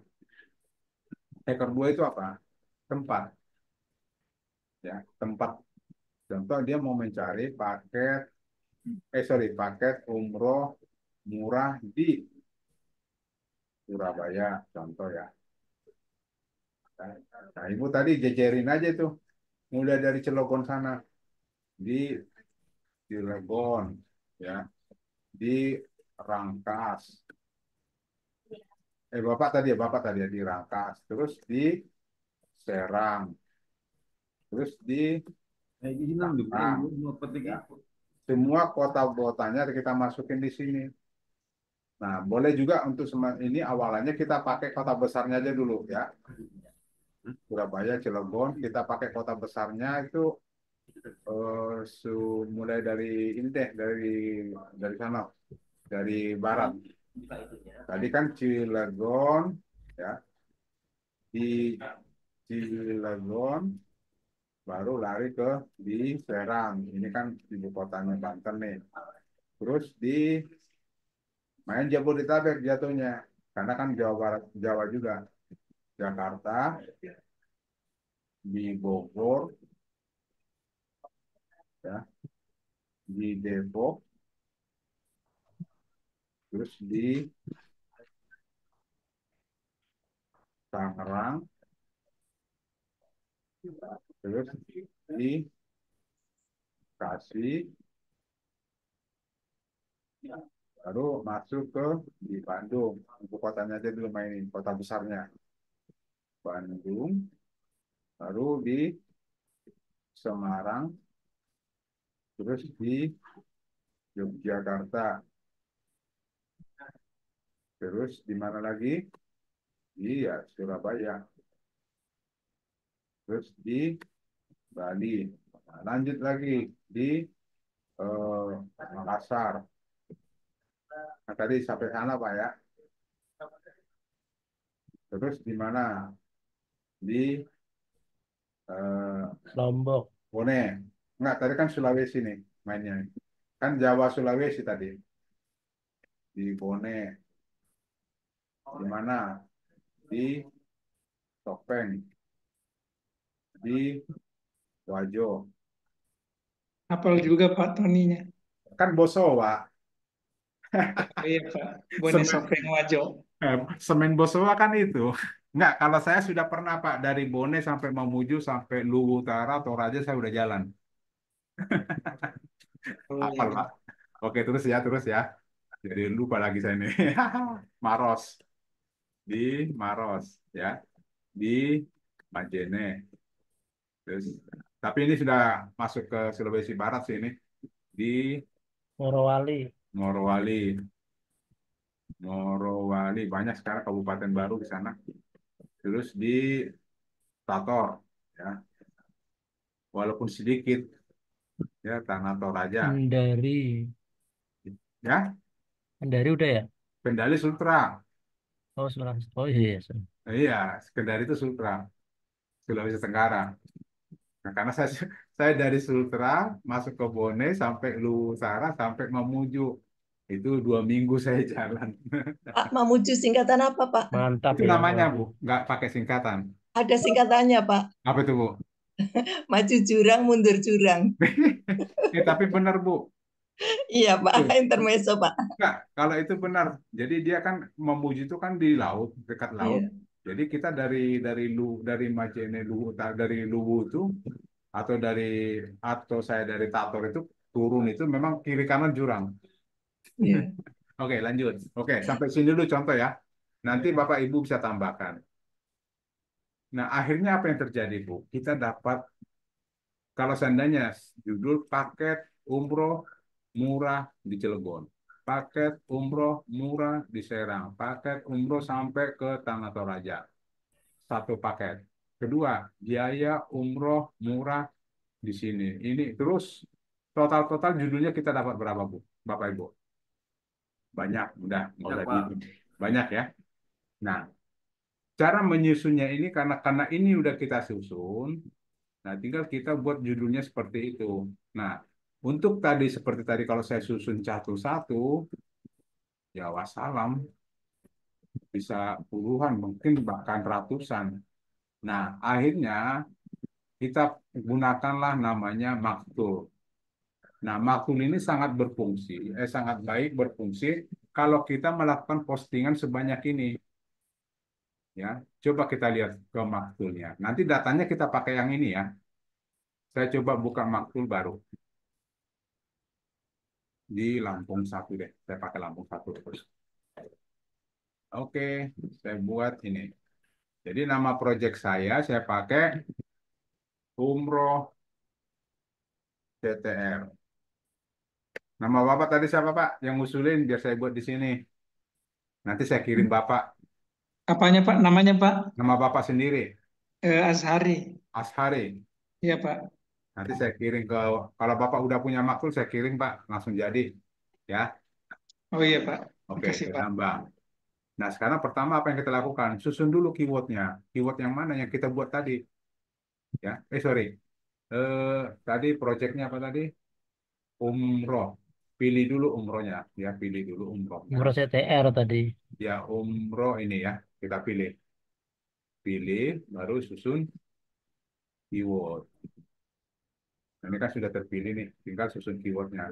Ekor dua itu apa? Tempat, ya, tempat. Contoh dia mau mencari paket umroh murah di Surabaya, contoh ya. Nah, ibu tadi jejerin aja tuh, mulai dari Cilegon sana, di Cilegon, ya, di Rangkas. Bapak tadi ya di Rangkas, terus di Serang, terus di Kayak gini nang juga Tangerang, mau petik ya. itu. Semua kota-kotanya kita masukin di sini. Nah, boleh juga untuk ini awalannya kita pakai kota besarnya aja dulu ya. Surabaya, Cilegon, kita pakai kota besarnya itu mulai dari ini deh, dari sana, dari barat. Tadi kan Cilegon, ya, di Cilegon, baru lari ke di Serang. Ini kan ibu kotanya Banten nih. Terus di main Jabodetabek jatuhnya, karena kan Jawa Barat, Jawa juga. Jakarta, di Bogor, ya, di Depok, terus di Tangerang, terus di Bekasi, baru masuk ke di Bandung. Ibu kotanya aja dulu mainin, kota besarnya. Bandung, baru di Semarang, terus di Yogyakarta, terus di mana lagi? Iya, Surabaya. Terus di Bali. Nah, lanjut lagi di Makassar. Nah, tadi sampai sana Pak ya. Terus di mana? Di eh, Lombok. Bone. Enggak, tadi kan Sulawesi nih mainnya. Kan Jawa Sulawesi tadi. Di Bone. Di mana? Di Topeng. Di Wajo. Hafal juga Pak Toninya. Kan Bosowa. Oh iya Pak. Bone Semen, Sopeng Wajo. Semen Bosowa kan itu. Enggak, kalau saya sudah pernah Pak dari Bone sampai Mamuju sampai Luwu Utara Toraja saya udah jalan. Oh Hafal iya. Pak. Oke, terus ya. Jadi lupa lagi saya nih. Maros. Di Maros ya. Di Majene. Terus, tapi ini sudah masuk ke Sulawesi Barat sih ini. Di Morowali. Morowali. Morowali. Banyak sekarang kabupaten baru di sana. Terus di Tator. Ya. Walaupun sedikit. Ya, Tanah Toraja. Kendari. Ya, Kendari udah ya? Kendali Sutra. Oh, Sulawesi. Oh iya. Iya, Kendari itu Sutra. Sulawesi Tenggara. Nah, karena saya dari Sultra masuk ke Bone sampai Lusara sampai Mamuju itu 2 minggu saya jalan. Pak Mamuju singkatan apa, Pak? Mantap Itu ya. namanya Bu, Waduh. nggak pakai singkatan. Ada singkatannya, Pak. Apa itu Bu? Maju jurang, mundur jurang. Tapi benar Bu. Iya, Pak. Tuh, Intermezzo, Pak. nggak, kalau itu benar. Jadi dia kan Mamuju itu kan di laut, dekat laut. Iya. Jadi kita dari Majene Luwu dari Luwu itu atau saya dari Tator itu turun itu memang kiri kanan jurang. Iya. Oke, lanjut. Oke, sampai sini dulu contoh ya. Nanti Bapak Ibu bisa tambahkan. Nah, akhirnya apa yang terjadi, Bu? Kita dapat, kalau seandainya judul paket umroh murah di Cilegon, paket umroh murah di Serang, paket umroh sampai ke Tanah Toraja, satu paket. Kedua, biaya umroh murah di sini. Ini terus total-total judulnya kita dapat berapa, Bu? Bapak Ibu? Banyak, udah, nggak Ya, usah Pak. dihitung. Banyak ya. Nah, cara menyusunnya ini karena ini udah kita susun, nah tinggal kita buat judulnya seperti itu. Nah, untuk tadi seperti tadi kalau saya susun satu-satu, ya wassalam, bisa puluhan, mungkin bahkan ratusan. Nah, akhirnya kita gunakanlah namanya Maktul. Nah, Maktul ini sangat baik berfungsi kalau kita melakukan postingan sebanyak ini. Ya, coba kita lihat ke Maktulnya. Nanti datanya kita pakai yang ini ya. Saya coba buka Maktul baru di Lampung satu deh. Saya pakai Lampung satu terus. Oke, saya buat ini. Jadi nama proyek saya pakai Umroh CTR. Nama Bapak tadi siapa Pak? Yang ngusulin biar saya buat di sini. Nanti saya kirim Bapak. Apanya Pak? Namanya Pak? Nama Bapak sendiri, Azhari. Ashari. Iya Pak. Nanti saya kirim kalau Bapak udah punya Maktul, saya kirim Pak. Langsung jadi. Ya, Oh iya Pak. oke, Makasih saya Pak. nambah. Nah, sekarang pertama apa yang kita lakukan? Susun dulu keywordnya. Keyword yang mana yang kita buat tadi? Ya, sorry. Tadi proyeknya apa tadi? Umroh. Pilih dulu umrohnya. Ya, pilih dulu umrohnya. Umroh CTR tadi. Ya, umroh ini ya. Kita pilih. Pilih, baru susun keyword. Nah, ini kan sudah terpilih nih. Tinggal susun keywordnya.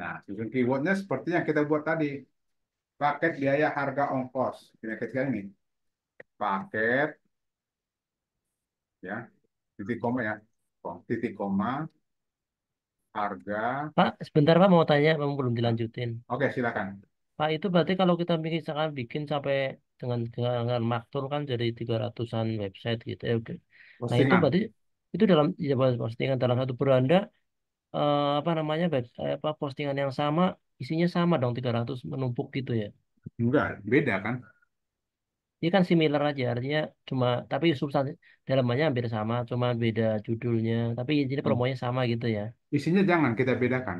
Nah, susun keywordnya seperti yang kita buat tadi. Paket biaya harga ongkos. Ini ketika ini. Paket, ya. Titik koma ya. Titik koma, harga. Pak, sebentar Pak mau tanya, memang belum dilanjutin. Oke, silakan. Pak, itu berarti kalau kita misalkan bikin sampai dengan maktul kan jadi 300-an website gitu ya. Oke. Nah, itu Postingan. berarti itu dalam ya, postingan dalam satu beranda apa namanya apa postingan yang sama isinya sama dong 300 menumpuk gitu ya. Enggak, beda kan? Ini kan similar aja, artinya cuma tapi substansi dalamannya hampir sama, cuma beda judulnya. Tapi intinya promonya sama gitu ya. Isinya jangan kita bedakan.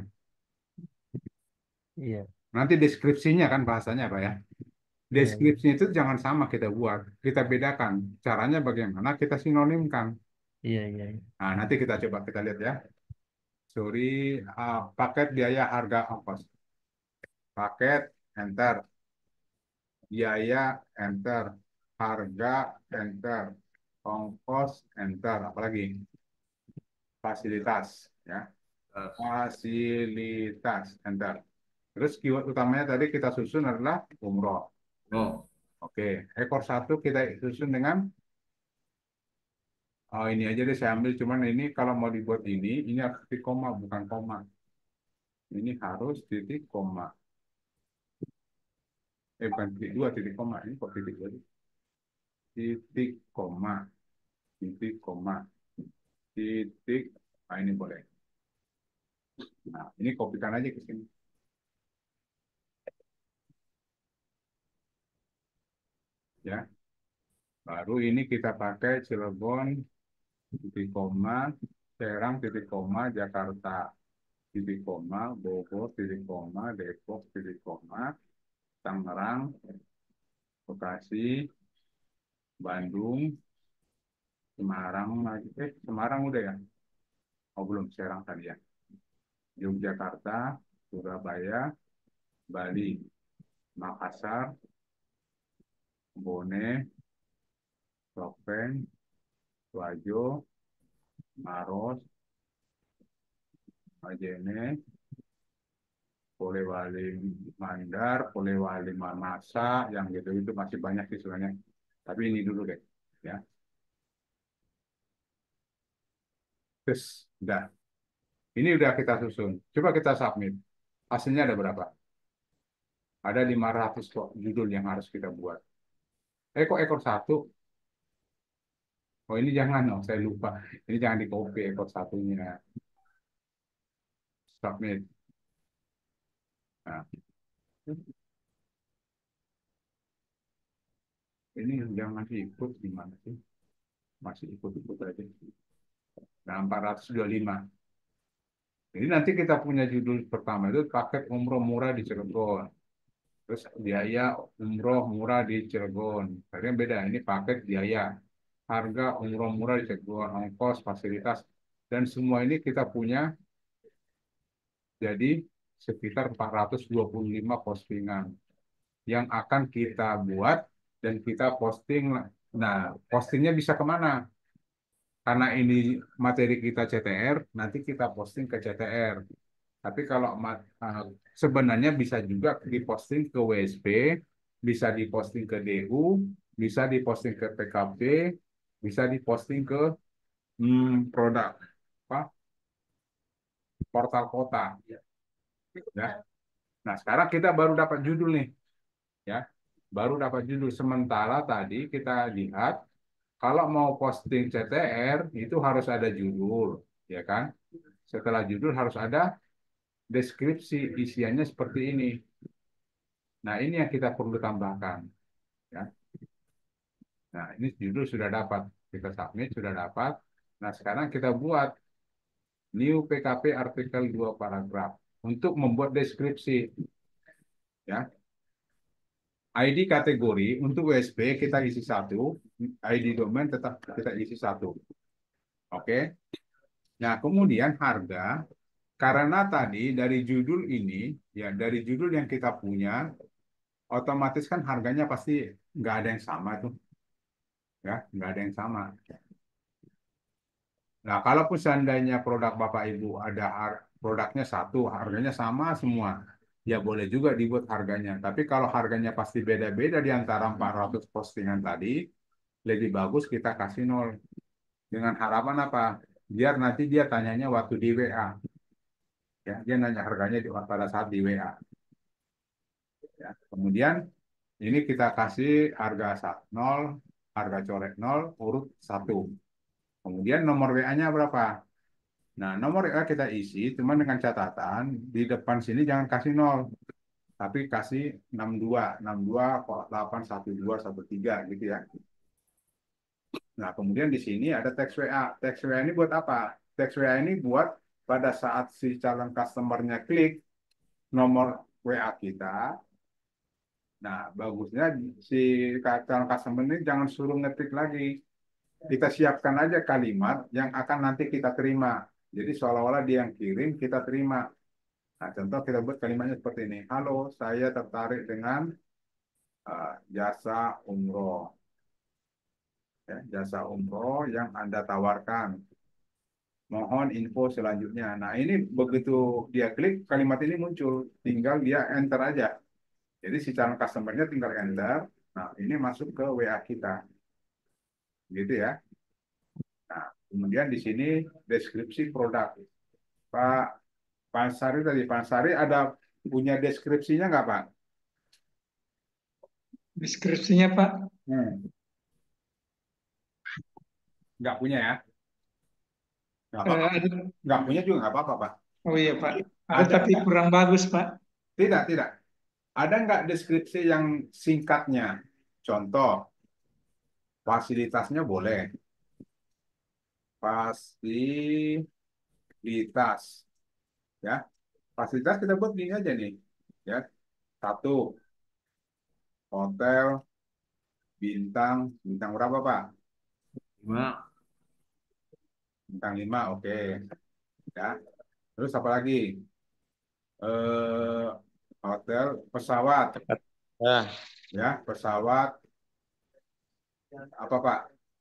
Iya, Nanti deskripsinya kan bahasanya Pak ya. iya, iya, Deskripsinya itu jangan sama kita buat. Kita bedakan. Caranya bagaimana kita sinonimkan. iya, iya, iya. Nah, nanti kita coba kita lihat ya. Sorry, paket biaya harga ongkos. Paket, enter. Biaya, enter. Harga, enter. Ongkos, enter. Apalagi? Fasilitas. Ya. Fasilitas, enter. Terus keyword utamanya tadi kita susun adalah umroh. Oh, Oke, ekor satu kita susun dengan ini aja deh saya ambil. Cuman ini kalau mau dibuat ini harus titik koma bukan koma. Ini harus titik koma. Bukan titik dua titik koma. Ini kok titik dua? Titik koma, titik koma, titik. Nah ini boleh. Nah ini kopikan aja ke sini. Ya, baru ini kita pakai Cilegon titik koma, Serang titik koma, Jakarta titik koma, Bogor titik koma, Depok titik koma, Tangerang, Bekasi, Bandung, Semarang, Semarang udah ya? Oh belum, Serang tadi ya. Yogyakarta, Surabaya, Bali, Makassar, Bone, Topeng, Wajo, Maros, Majene, Polewali Mandar, Polewali Manasa, yang gitu-gitu masih banyak sih sebenarnya. Tapi ini dulu deh, ya. Terus, udah. Ini udah kita susun. Coba kita submit. Hasilnya ada berapa? Ada 500 kok judul yang harus kita buat. Kok ekor satu? Oh ini jangan, oh saya lupa. Ini jangan di copy ekor satunya. Submit. Nah, ini yang masih ikut gimana sih? Masih ikut-ikut aja. Nah, 425. Jadi nanti kita punya judul pertama itu paket umroh murah di Cirebon. Terus biaya umroh murah di Cirebon. Tadi yang beda, ini paket biaya. Harga umroh murah di Cirebon, ongkos, fasilitas. Dan semua ini kita punya jadi sekitar 425 postingan yang akan kita buat dan kita posting. Nah, postingnya bisa kemana? Karena ini materi kita CTR, nanti kita posting ke CTR. Tapi kalau sebenarnya bisa juga diposting ke WSP, bisa diposting ke DU, bisa diposting ke PKP, bisa diposting ke produk apa portal kota. Ya. Nah sekarang kita baru dapat judul nih, ya, baru dapat judul. Sementara tadi kita lihat kalau mau posting CTR itu harus ada judul, ya kan? Setelah judul harus ada deskripsi isiannya seperti ini. Nah, ini yang kita perlu tambahkan. Ya. Nah, ini judul sudah dapat. Kita submit, sudah dapat. Nah, sekarang kita buat new PKP artikel 2 paragraf untuk membuat deskripsi. Ya. ID kategori untuk USB kita isi satu, ID domain tetap kita isi satu. Oke. Nah, kemudian harga, karena tadi dari judul ini, ya dari judul yang kita punya, otomatis kan harganya pasti nggak ada yang sama tuh, ya nggak ada yang sama. Nah, kalaupun seandainya produk Bapak Ibu ada produknya satu, harganya sama semua, ya boleh juga dibuat harganya. Tapi kalau harganya pasti beda-beda di antara 400 postingan tadi, lebih bagus kita kasih nol. Dengan harapan apa? Biar nanti dia tanyanya waktu di WA. Ya, dia nanya harganya pada saat di WA. Ya. Kemudian ini kita kasih harga 0, harga coret 0, urut 1. Kemudian nomor WA-nya berapa? Nah, nomor WA kita isi, cuma dengan catatan di depan sini jangan kasih 0, tapi kasih 62, 81213 gitu ya. Nah, kemudian di sini ada teks WA. Teks WA ini buat apa? Teks WA ini buat pada saat si calon customernya klik nomor WA kita. Nah, bagusnya si calon customer ini jangan suruh ngetik lagi. Kita siapkan aja kalimat yang akan nanti kita terima. Jadi seolah-olah dia yang kirim, kita terima. Nah, contoh kita buat kalimatnya seperti ini. Halo, saya tertarik dengan jasa umroh. Ya, jasa umroh yang Anda tawarkan. Mohon info selanjutnya. Nah, ini begitu dia klik, kalimat ini muncul. Tinggal dia enter aja. Jadi si calon customer-nya tinggal enter. Nah, ini masuk ke WA kita. Gitu ya. Nah, kemudian di sini deskripsi produk. Pak Pansari tadi, Pansari ada punya deskripsinya nggak, Pak? Deskripsinya Pak. Hmm. Nggak punya ya? Nggak Eh, apa-apa. ada, Nggak punya juga nggak apa-apa, Pak. oh iya Pak. Ada Ada tapi nggak? kurang bagus Pak. Tidak, tidak. Ada nggak deskripsi yang singkatnya? Contoh, fasilitasnya boleh. Fasilitas, ya. Fasilitas kita buat gini aja nih, ya. Satu, hotel bintang berapa, Pak? 5. Bintang 5, oke. Ya. Terus apa lagi? Eh, hotel, pesawat, Nah, ya, pesawat apa, Pak?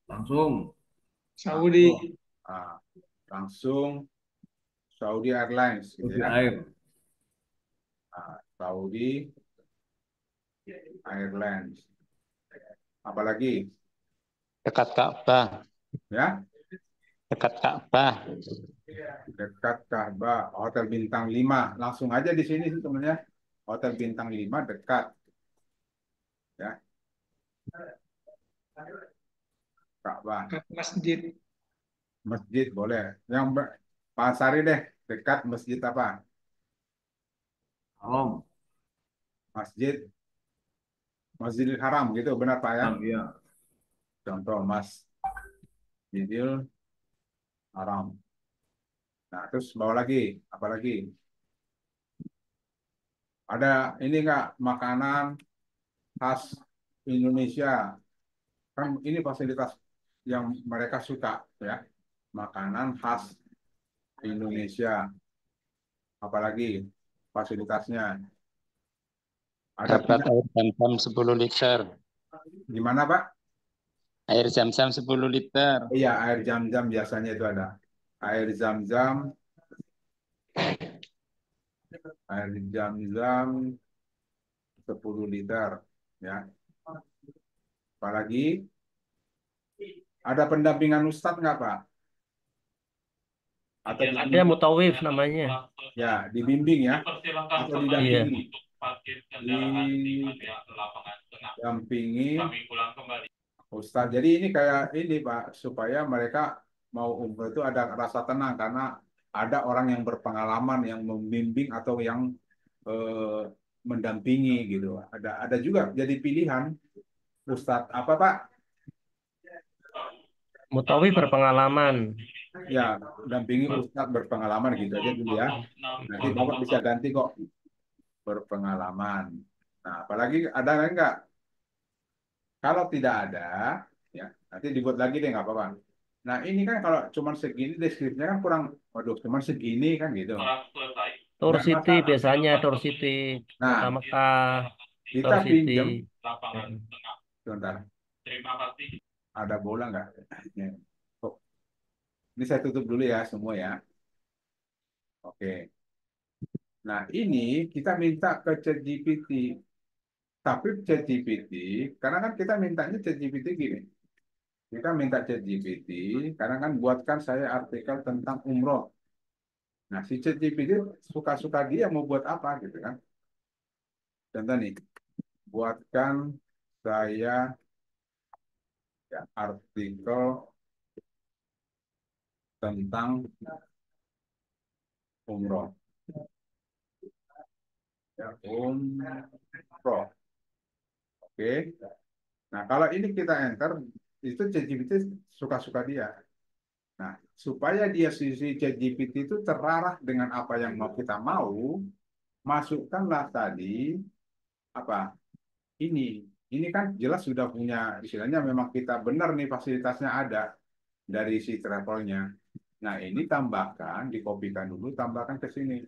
Langsung. Langsung, Saudi. ah, langsung Saudi Airlines, gitu Saudi ya. Air. Ah, Saudi Airlines. Apalagi, dekat Ka'bah, ya, dekat Ka'bah. dekat Ka'bah, hotel bintang 5. Langsung aja di sini sih sebenarnya. Hotel bintang 5 dekat, ya, Ka'bah. Dekat masjid. Masjid boleh. Yang Pak Sari deh, dekat masjid apa? Haram. Masjid Masjidil Haram gitu, benar Pak ya? Iya. Contoh Masjidil Haram. Nah, terus bawa lagi, apa lagi? Ada ini enggak makanan khas Indonesia? Kan ini fasilitas yang mereka suka ya. Makanan khas Indonesia. Apalagi fasilitasnya. Ada Dapat air zam-zam 10 liter. gimana Pak? Air zam-zam 10 liter. Iya, air zam-zam biasanya itu ada. Air zam-zam, air zam-zam 10 liter ya. Apalagi ada pendampingan Ustadz nggak Pak? Atau Ada mutawif namanya. ya dibimbing ya? Atau Iya. didampingi? Didampingi Ustadz. Jadi ini kayak ini Pak, supaya mereka mau umroh itu ada rasa tenang karena ada orang yang berpengalaman yang membimbing atau yang eh, mendampingi gitu. Ada juga jadi pilihan Ustadz apa Pak? Mutawif berpengalaman. Ya, dampingi Ustadz berpengalaman gitu aja dulu ya. Nanti Bapak bisa ganti kok berpengalaman. Nah, apalagi ada enggak? Kalau tidak ada, ya nanti dibuat lagi deh nggak apa-apa. Nah ini kan kalau cuma segini deskripsinya kan kurang, waduh cuma segini kan gitu. Tour Nggak City masalah. biasanya Tour City Nah Mekah, Tour kita City. pinjem, sebentar, ada bola nggak? Oh, ini saya tutup dulu ya semua ya. Oke. Nah ini kita minta ke ChatGPT, tapi ChatGPT karena kan kita mintanya ChatGPT gini. Kita minta ChatGPT karena kan buatkan saya artikel tentang umroh. Nah, si ChatGPT suka-suka dia mau buat apa gitu kan. Contoh nih, buatkan saya ya, artikel tentang umroh. Ya, Pro. Oke. Nah, kalau ini kita enter, itu ChatGPT suka-suka dia. Nah, supaya dia si ChatGPT itu terarah dengan apa yang mau kita mau, masukkanlah tadi apa ini. Ini kan jelas sudah punya istilahnya memang kita benar nih fasilitasnya ada dari si travelnya. Nah, ini tambahkan, dikopikan dulu, tambahkan ke sini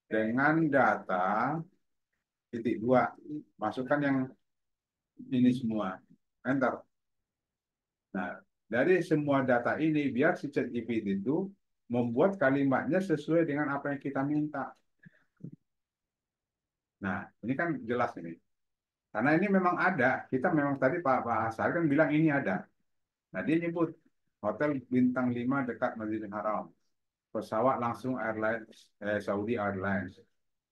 dengan data titik dua, masukkan yang ini semua, enter. Nah, dari semua data ini biar si ChatGPT itu membuat kalimatnya sesuai dengan apa yang kita minta. Nah, ini kan jelas ini. Karena ini memang ada, kita memang tadi Pak Asar kan bilang ini ada. Nah, dia nyebut hotel bintang 5 dekat Masjidil Haram. Pesawat langsung Saudi Airlines.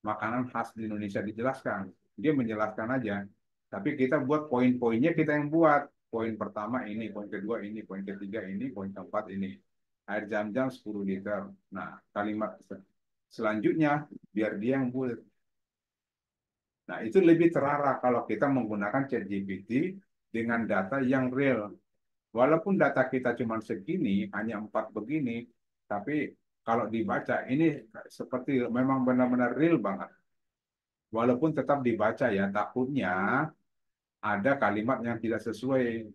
Makanan khas di Indonesia dijelaskan. Dia menjelaskan aja. Tapi kita buat poin-poinnya kita yang buat. Poin pertama ini, poin kedua ini, poin ketiga ini, poin keempat ini. Air jam-jam 10 liter. Nah, kalimat selanjutnya biar dia yang buat. Nah, itu lebih terarah kalau kita menggunakan ChatGPT dengan data yang real. Walaupun data kita cuma segini, hanya 4 begini, tapi kalau dibaca ini seperti memang benar-benar real banget. Walaupun tetap dibaca ya, takutnya ada kalimat yang tidak sesuai.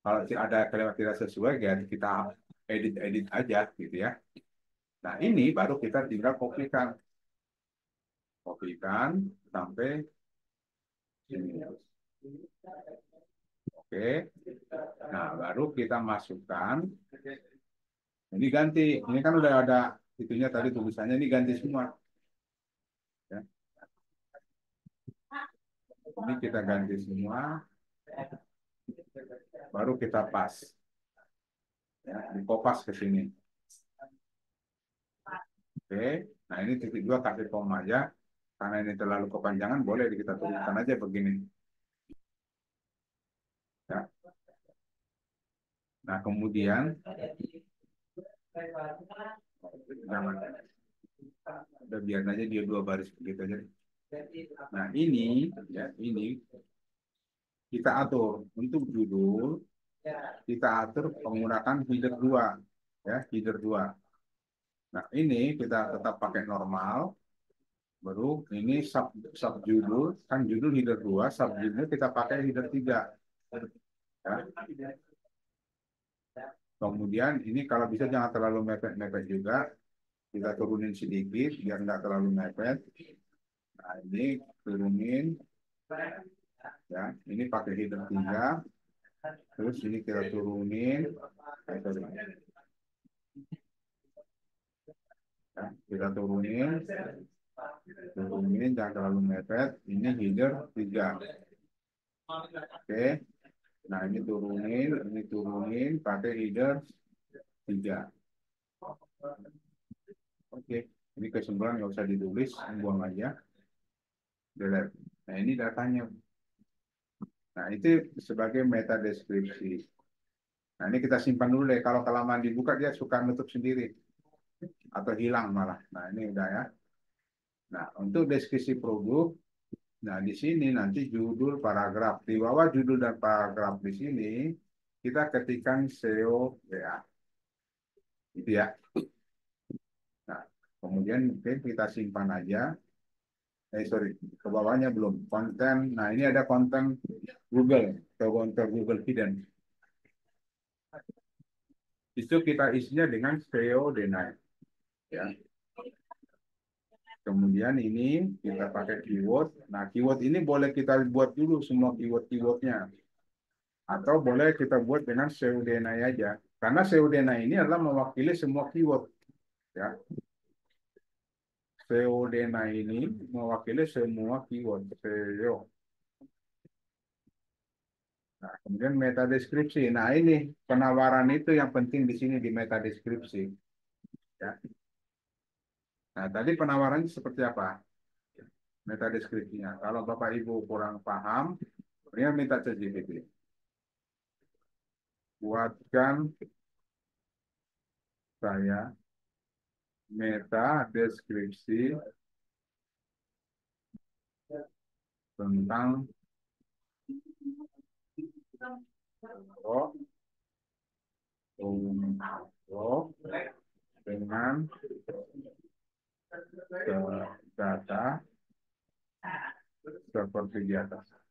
Kalau ada kalimat tidak sesuai, ya kita edit-edit aja gitu ya. Nah, ini baru kita tinggal kopikan. Kopikan sampai sini. Oke. Nah, baru kita masukkan. Ini ganti. Ini kan udah ada itunya tadi tulisannya ini ganti semua. Ya. Ini kita ganti semua. Baru kita pas. Ya, dikopas ke sini. Oke. Nah, ini titik dua kasih koma aja. Karena ini terlalu kepanjangan, boleh kita tuliskan aja begini. Ya. Nah, kemudian jangan. Udah biar aja dia dua baris begitu aja. Nah, ini ya, ini kita atur untuk judul, kita atur menggunakan header 2 ya, header 2. Nah, ini kita tetap pakai normal. Baru ini sub judul, kan judul header 2, sub judul kita pakai header 3. Ya. Kemudian ini kalau bisa jangan terlalu mepet-mepet juga. Kita turunin sedikit biar nggak terlalu mepet. Nah, ini turunin. Ya, ini pakai header 3. Terus ini kita turunin. Ya, kita turunin. Turunin jangan terlalu mepet. Ini header 3. Oke. Nah, ini turunin pakai header 3. Oke. Ini kesimpulan nggak usah ditulis, buang aja. Delete. Nah, ini datanya. Nah, itu sebagai meta deskripsi. Nah, ini kita simpan dulu deh. Kalau kelamaan dibuka, dia suka nutup sendiri. Atau hilang malah. Nah, ini udah ya. Nah, untuk deskripsi produk, nah di sini nanti judul paragraf. Di bawah judul dan paragraf di sini, kita ketikkan SEO WA. Itu ya. Nah, kemudian mungkin kita simpan aja. Sorry, ke bawahnya belum. Konten, nah ini ada konten Google. Konten Google Hidden. Itu kita isinya dengan SEO deny. Ya. Kemudian ini kita pakai keyword. Nah, keyword ini boleh kita buat dulu semua keyword-keywordnya. Atau boleh kita buat dengan SEO deny aja. Karena SEO deny ini adalah mewakili semua keyword. Ya. SEO deny ini mewakili semua keyword. SEO. Nah, kemudian meta deskripsi. Nah, ini penawaran itu yang penting di sini di meta deskripsi. Ya. Nah, tadi penawarannya seperti apa? Meta deskripsinya. Kalau Bapak Ibu kurang paham, dia minta ChatGPT. Buatkan saya meta deskripsi tentang umroh dengan data seperti di atas.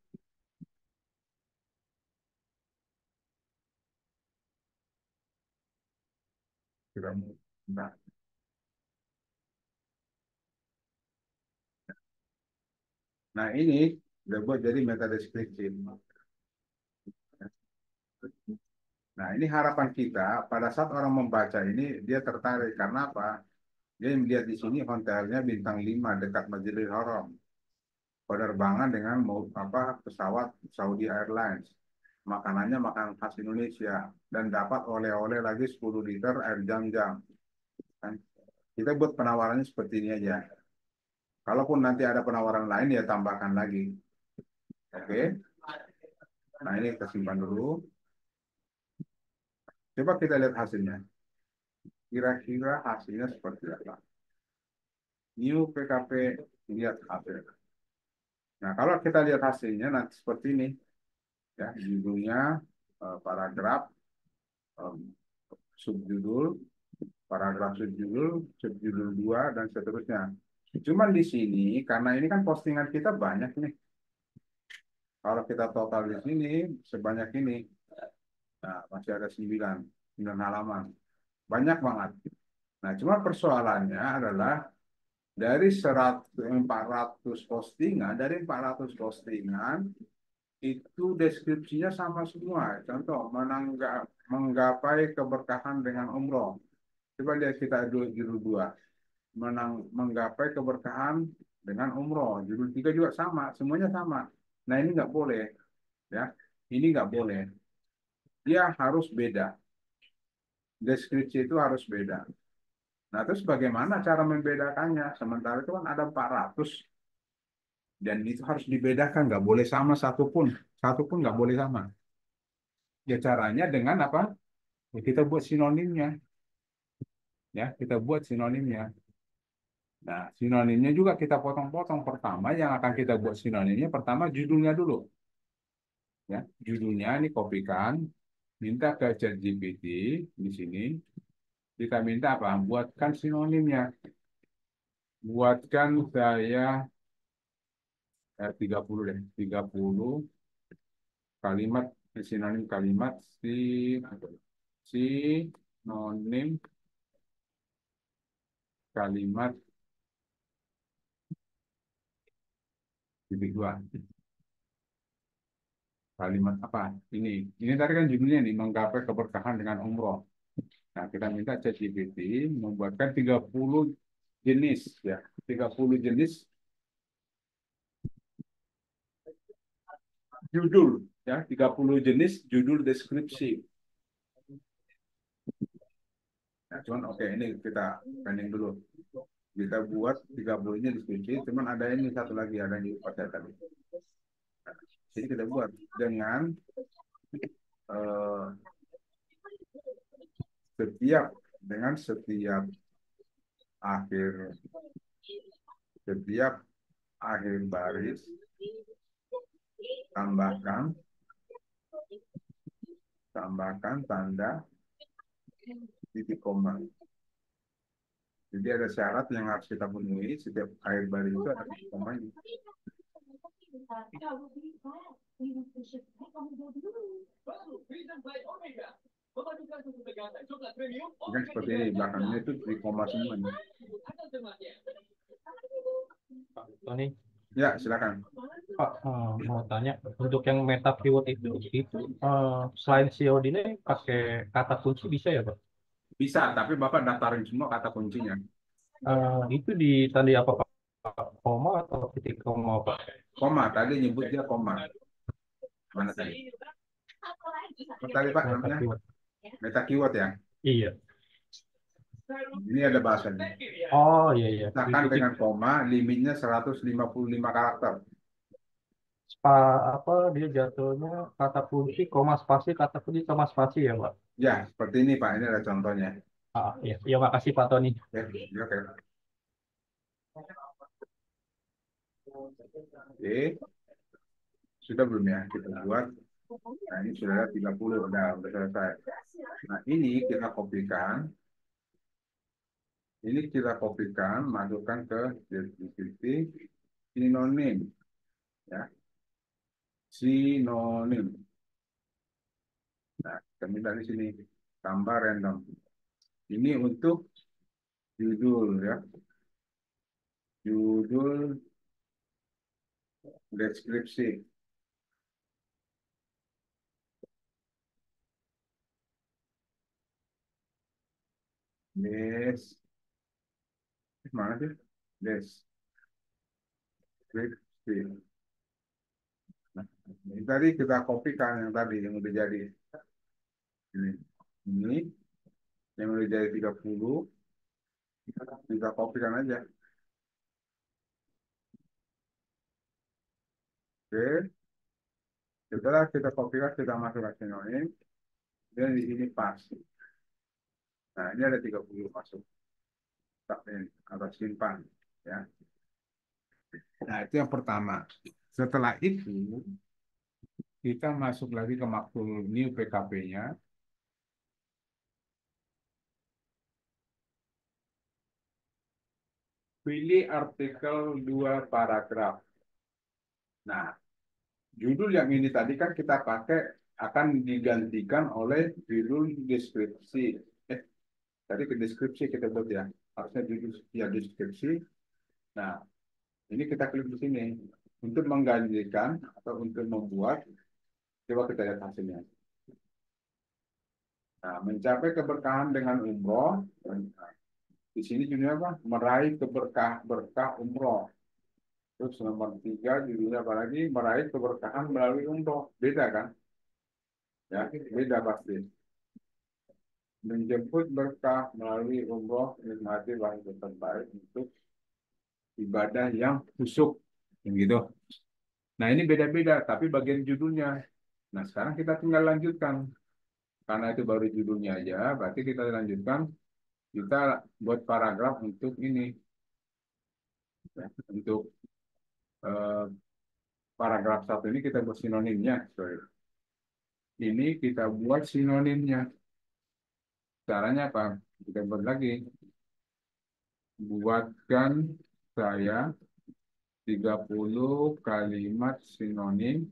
Nah, nah ini udah buat jadi meta deskripsi. Nah, ini harapan kita pada saat orang membaca ini dia tertarik karena apa? Dia melihat di sini hotelnya bintang 5 dekat Masjidil Haram. Penerbangan dengan pesawat Saudi Airlines. Makanannya makanan khas Indonesia dan dapat oleh-oleh lagi 10 liter air jam-jam. Kan? Kita buat penawarannya seperti ini aja. Kalaupun nanti ada penawaran lain ya tambahkan lagi. Oke. Nah, ini kita simpan dulu. Coba kita lihat hasilnya. Kira-kira hasilnya seperti apa? New PKP, lihat hasil. Nah, kalau kita lihat hasilnya nanti seperti ini. Ya, judulnya, paragraf, subjudul, paragraf subjudul, subjudul 2, dan seterusnya. Cuman di sini, karena ini kan postingan kita banyak nih. Kalau kita total di sini, sebanyak ini. Nah, masih ada 9 halaman. Banyak banget. Nah, cuma persoalannya adalah dari 400 postingan, itu deskripsinya sama semua. Contoh, menggapai keberkahan dengan umroh. Coba lihat kita judul 2. Menggapai keberkahan dengan umroh. Judul 3 juga sama, semuanya sama. Nah, ini nggak boleh. Ya, ini nggak boleh. Dia harus beda. Deskripsi itu harus beda. Nah, terus bagaimana cara membedakannya? Sementara itu kan ada 400 dan itu harus dibedakan, nggak boleh sama satu pun nggak boleh sama. Ya caranya dengan apa? Ya, kita buat sinonimnya, ya kita buat sinonimnya. Nah, sinonimnya juga kita potong-potong. Pertama yang akan kita buat sinonimnya, pertama judulnya dulu, ya judulnya ini kopikan, minta ke ChatGPT di sini, kita minta apa? Buatkan sinonimnya, buatkan saya 30 deh, 30 kalimat sinonim kalimat sinonim kalimat titik 2. Kalimat apa? Ini tadi kan judulnya nih, menggapai keberkahan dengan umroh. Nah, kita minta ChatGPT membuatkan 30 jenis ya, 30 jenis judul ya, 30 jenis judul deskripsi. Nah, cuman oke, ini kita pending dulu. Kita buat 30-nya deskripsi, cuman ada ini satu lagi, ada yang dipakai tadi. Jadi kita buat dengan eh, setiap akhir setiap akhir baris tambahkan tanda titik koma. Jadi ada syarat yang harus kita penuhi, setiap akhir baris itu ada titik komanya. Kan seperti ini, belakangnya itu titik koma semuanya. Pak Tony, Ya, silakan. Pak, mau tanya untuk yang meta keyword itu selain COD ini pakai kata kunci bisa ya, Pak? Bisa, tapi Bapak daftarin semua kata kuncinya. Itu ditandai apa, Pak? Koma atau titik koma, Pak? Koma, tadi nyebut dia koma. Mana tadi? Apa tadi Pak Meta namanya? keyword. Meta keyword ya? Iya. Ini ada bahasanya. Oh iya iya. Misalkan dengan koma, limitnya 155 karakter. Apa dia jatuhnya kata kunci, koma spasi, kata kunci, koma spasi ya, Pak? Ya, seperti ini Pak, ini ada contohnya. Iya. Ya, makasih Pak Tony. Ya, oke. Oke. Sudah belum ya? Kita buat. Nah, ini sudah ada 30, udah selesai. Nah, ini kita kopikan. Ini kita kopikan, masukkan ke deskripsi sinonim, ya. Sinonim. Nah, kami dari sini tambah random. Ini untuk judul, ya. Judul deskripsi. Des, mana sih? Deskripsi. Nah, ini tadi kita kopikan yang tadi yang udah jadi. Ini yang udah jadi 30, kita kopikan aja. Oke, setelah kita kopikan, kita masukkan sinonim, dan di sini pas. Nah, ini ada 30 masuk. Atau simpan, ya. Nah, itu yang pertama. Setelah itu, kita masuk lagi ke maktul new PKP-nya. Pilih artikel 2 paragraf. Nah, judul yang ini tadi kan kita pakai akan digantikan oleh judul deskripsi. Tadi ke deskripsi kita buat ya. Harusnya judul ya deskripsi. Nah, ini kita klik di sini untuk menggantikan atau untuk membuat. Coba kita lihat hasilnya. Nah, mencapai keberkahan dengan umroh. Nah, di sini judulnya apa? Meraih berkah umroh. Terus nomor 3 judulnya apa lagi? Meraih keberkahan melalui umroh. Beda kan? Ya, beda pasti. Menjemput berkah melalui umroh, nikmati bahasa terbaik untuk ibadah yang khusyuk. Yang gitu. Nah, ini beda-beda, tapi bagian judulnya. Nah, sekarang kita tinggal lanjutkan. Karena itu baru judulnya aja, berarti kita lanjutkan. Kita buat paragraf untuk ini. Ya, untuk eh, paragraf 1 ini kita buat sinonimnya. Sorry. Ini kita buat sinonimnya. Caranya apa? Kita buat lagi. Buatkan saya 30 kalimat sinonim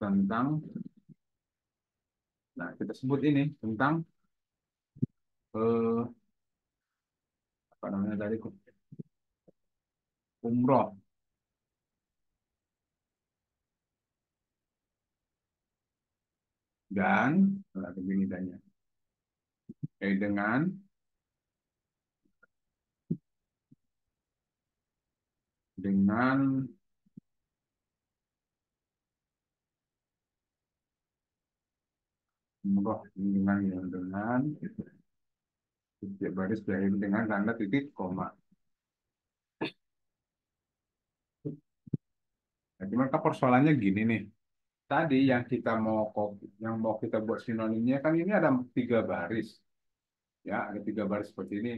tentang, nah kita sebut ini, tentang eh, apa namanya tadi, umroh. Dan, nah, begini tanya. Dengan umroh, dengan setiap baris diakhiri dengan tanda titik koma. Nah, cuman kan persoalannya gini nih. Tadi yang kita mau copy, yang mau kita buat sinonimnya kan ini ada 3 baris. Ya, ada 3 baris seperti ini.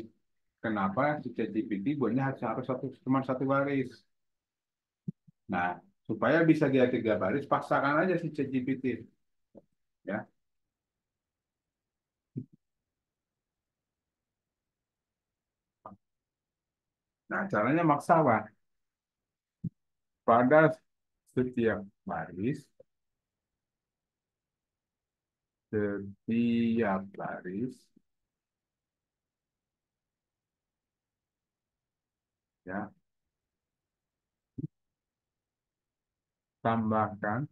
Kenapa si ChatGPT buatnya harus cuma 1 baris? Nah, supaya bisa dia 3 baris, paksakan aja si ChatGPT. Ya. Nah, caranya maksa, Pak. Pada setiap baris, setiap baris, ya, tambahkan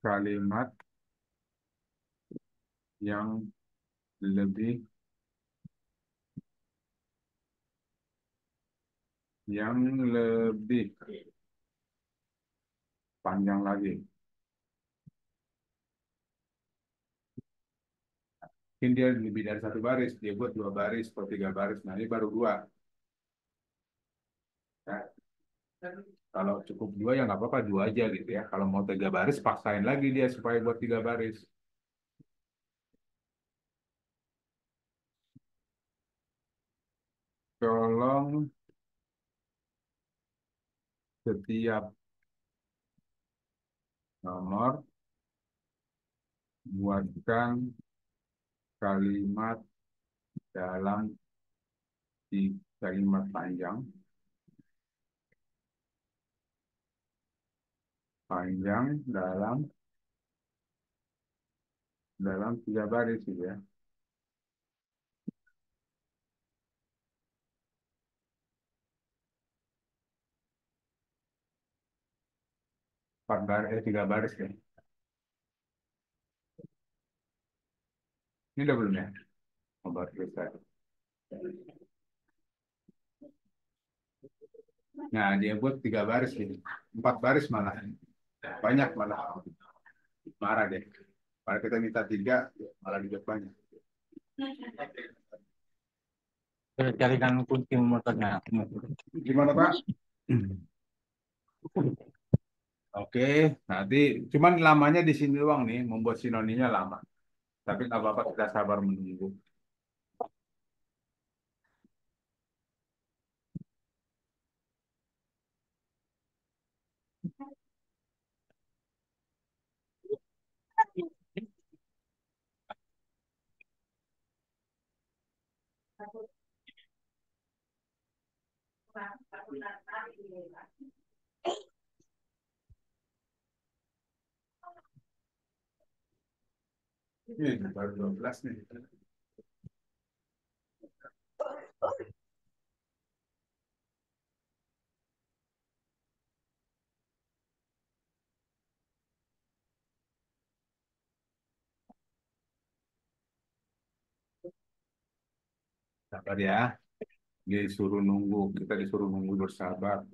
kalimat yang lebih yang lebih panjang lagi. Mungkin dia lebih dari 1 baris, dia buat 2 baris atau 3 baris. Nah, ini baru 2. Ya. Kalau cukup 2 ya nggak apa-apa, 2 aja gitu ya. Kalau mau 3 baris, paksain lagi dia supaya buat 3 baris. Tolong setiap nomor buatkan kalimat dalam kalimat panjang dalam 3 baris gitu ya. Empat baris, 3 baris ya. Ini udah belum ya? Oh, baru selesai. Nah, dia buat 3 baris gitu. 4 baris malah. Banyak malah. Marah deh. Kalau kita minta 3, malah dibuat banyak. Carikan kunci motornya. Gimana, Pak? Oke, nanti cuman lamanya di sini doang nih, membuat sinoninya lama. Tapi nggak apa-apa, kita sabar menunggu. Ini baru 12 nih. Sabar ya. Disuruh nunggu, kita disuruh nunggu bersabar.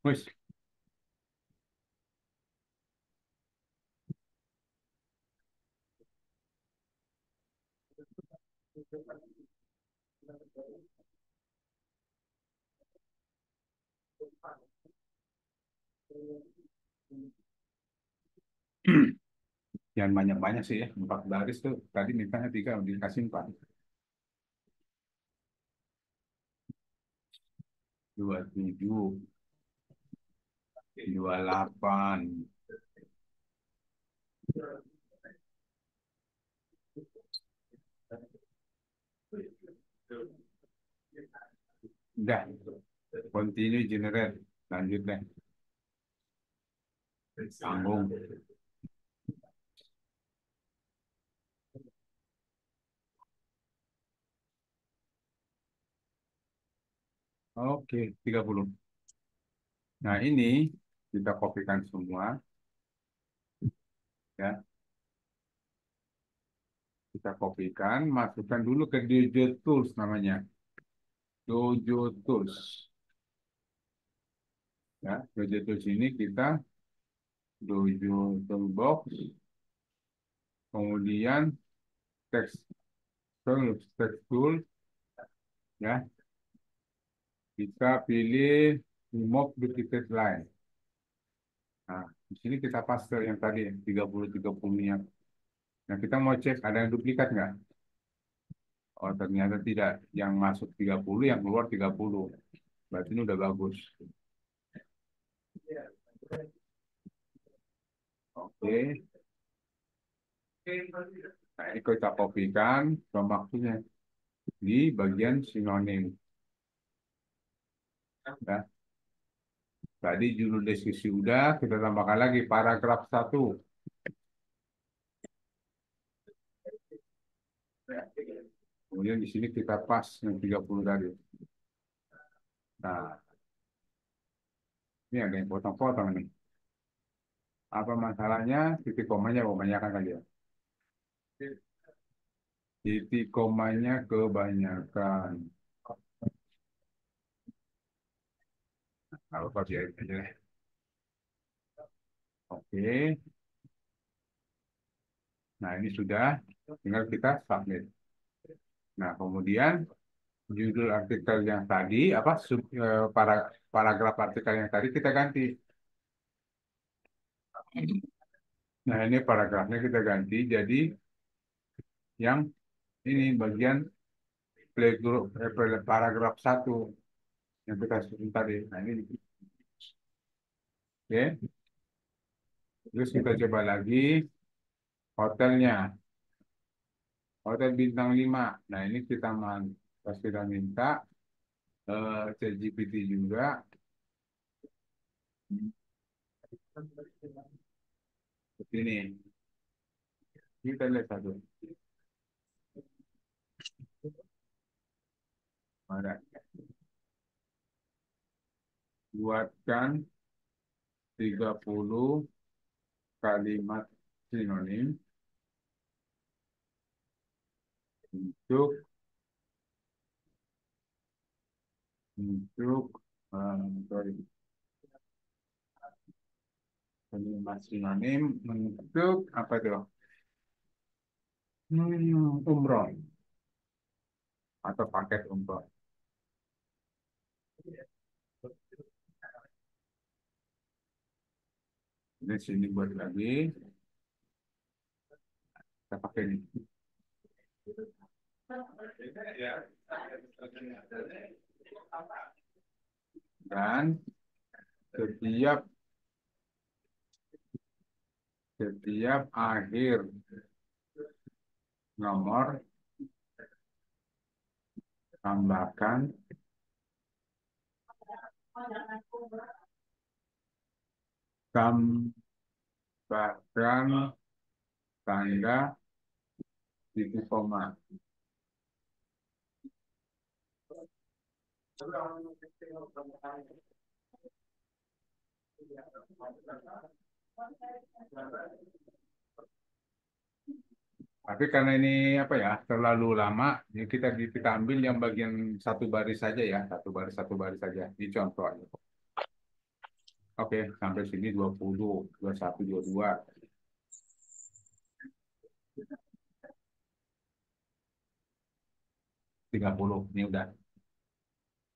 Wis. Jangan banyak-banyak sih ya, 4 baris tuh. Tadi mintanya 3, dikasih 4. 27, 28. Udah, continue generate. Lanjut deh. Sambung. Oke, 30. Nah, ini kita kopikan semua. Ya, kita kopikan, masukkan dulu ke Dojo Tools namanya. Dojo Tools. Ya, Dojo Tools ini kita Dojo Toolbox, kemudian text text tool, ya. Kita pilih remove duplicate line. Nah, di sini kita paste yang tadi 30-30-nya. Nah, kita mau cek ada yang duplikat nggak? Oh, ternyata tidak. Yang masuk 30, yang keluar 30. Berarti ini udah bagus. Oke. Nah, ini kita kopikan ke maksudnya di bagian sinonim. Ya. Tadi judul diskusi udah, kita tambahkan lagi paragraf 1. Kemudian di sini kita pas yang 30 tadi. Nah, ini ada yang potong-potong nih. Apa masalahnya? Titik komanya kebanyakan kali ya. Titik komanya kebanyakan. Kalau apa biarin aja deh. Oke. Nah, ini sudah. Tinggal kita submit. Nah, kemudian judul artikel yang tadi, paragraf artikel yang tadi kita ganti. Nah, ini paragrafnya kita ganti jadi yang ini bagian playgroup, paragraf satu yang kita susun tadi. Nah, ini oke. Terus kita coba lagi hotelnya, hotel bintang 5. Nah, ini kita pas kita minta ChatGPT juga. Seperti ini. Kita lihat satu. Ada. Buatkan 30 kalimat sinonim untuk untuk sorry, kalimat sinonim untuk apa tuh? Umroh atau paket umroh. Ini sini buat lagi. Kita pakai ini. Dan setiap setiap akhir nomor tambahkan tambahkan tanda titik koma. Tapi karena ini apa ya terlalu lama, ya kita ambil yang bagian satu baris saja ya, satu baris saja. Ini contoh aja. Oke, sampai sini 20, 21, 22, 30. Ini udah.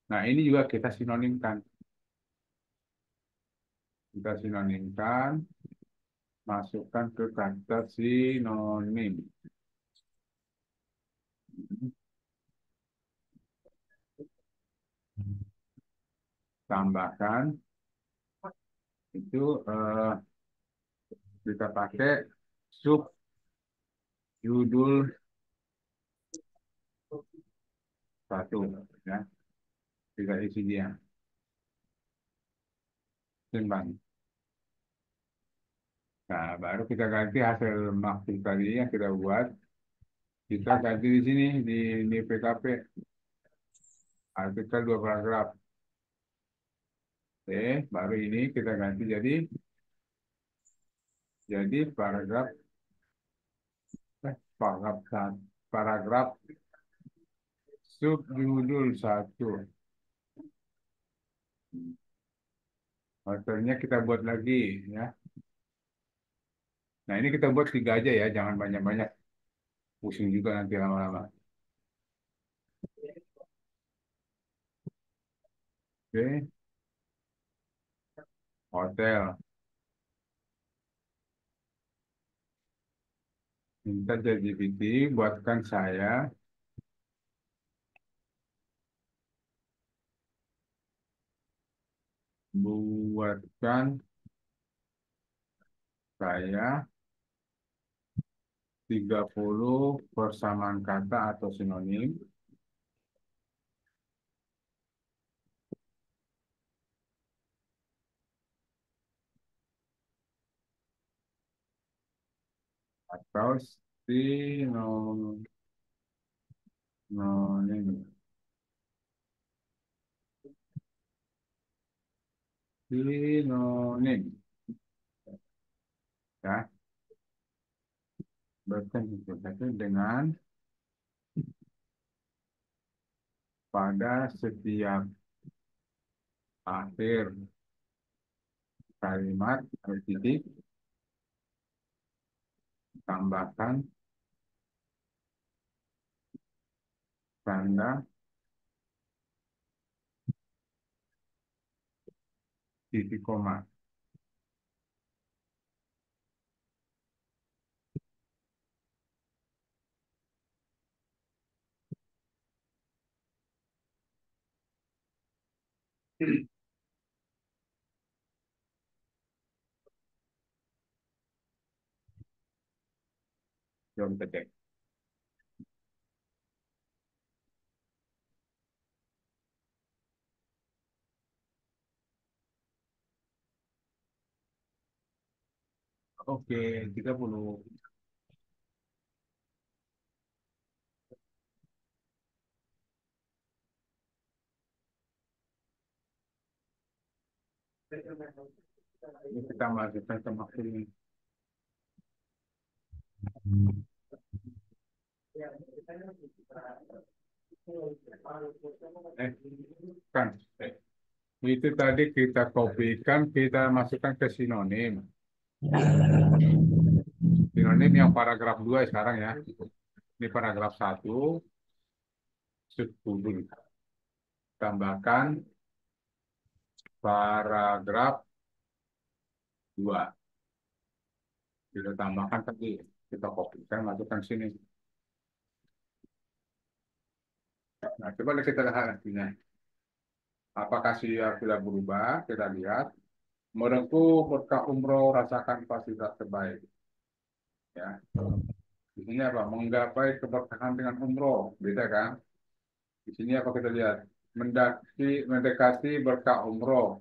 Nah, ini juga kita sinonimkan. Kita sinonimkan, masukkan ke kata sinonim. Tambahkan itu kita pakai sub judul satu ya, tidak isi dia. Simpan. Nah, baru kita ganti hasil maksud tadi yang kita buat. Kita ganti di sini di PKP artikel 2 paragraf. Oke, baru ini kita ganti jadi paragraf paragraf paragraf subjudul satu. Hotelnya kita buat lagi ya. Nah, ini kita buat 3 aja ya, jangan banyak-banyak. Pusing juga nanti lama-lama. Oke, hotel. Minta ChatGPT buatkan saya buatkan saya 30 persamaan kata atau sinonim atau sinonim. Sinonim ya, berarti dengan pada setiap akhir kalimat atau titik tambahkan tanda titik koma. Coba kita cek. Oke, 30. Ini kita masukkan ke makin ini. Eh, kan. Itu tadi kita kopikan, kita masukkan ke sinonim. Sinonim yang paragraf 2 sekarang ya. Ini paragraf 1, subjudul. Tambahkan paragraf 2. Kita tambahkan tadi. Kita kopikan, masukkan sini. Nah, coba kita lihat nantinya. Apakah sudah berubah? Kita lihat. Menempuh berkah umroh, rasakan fasilitas terbaik. Ya. Di sini apa? Menggapai keberkahan dengan umroh. Beda kan? Di sini apa kita lihat? Mendekati berkah umroh.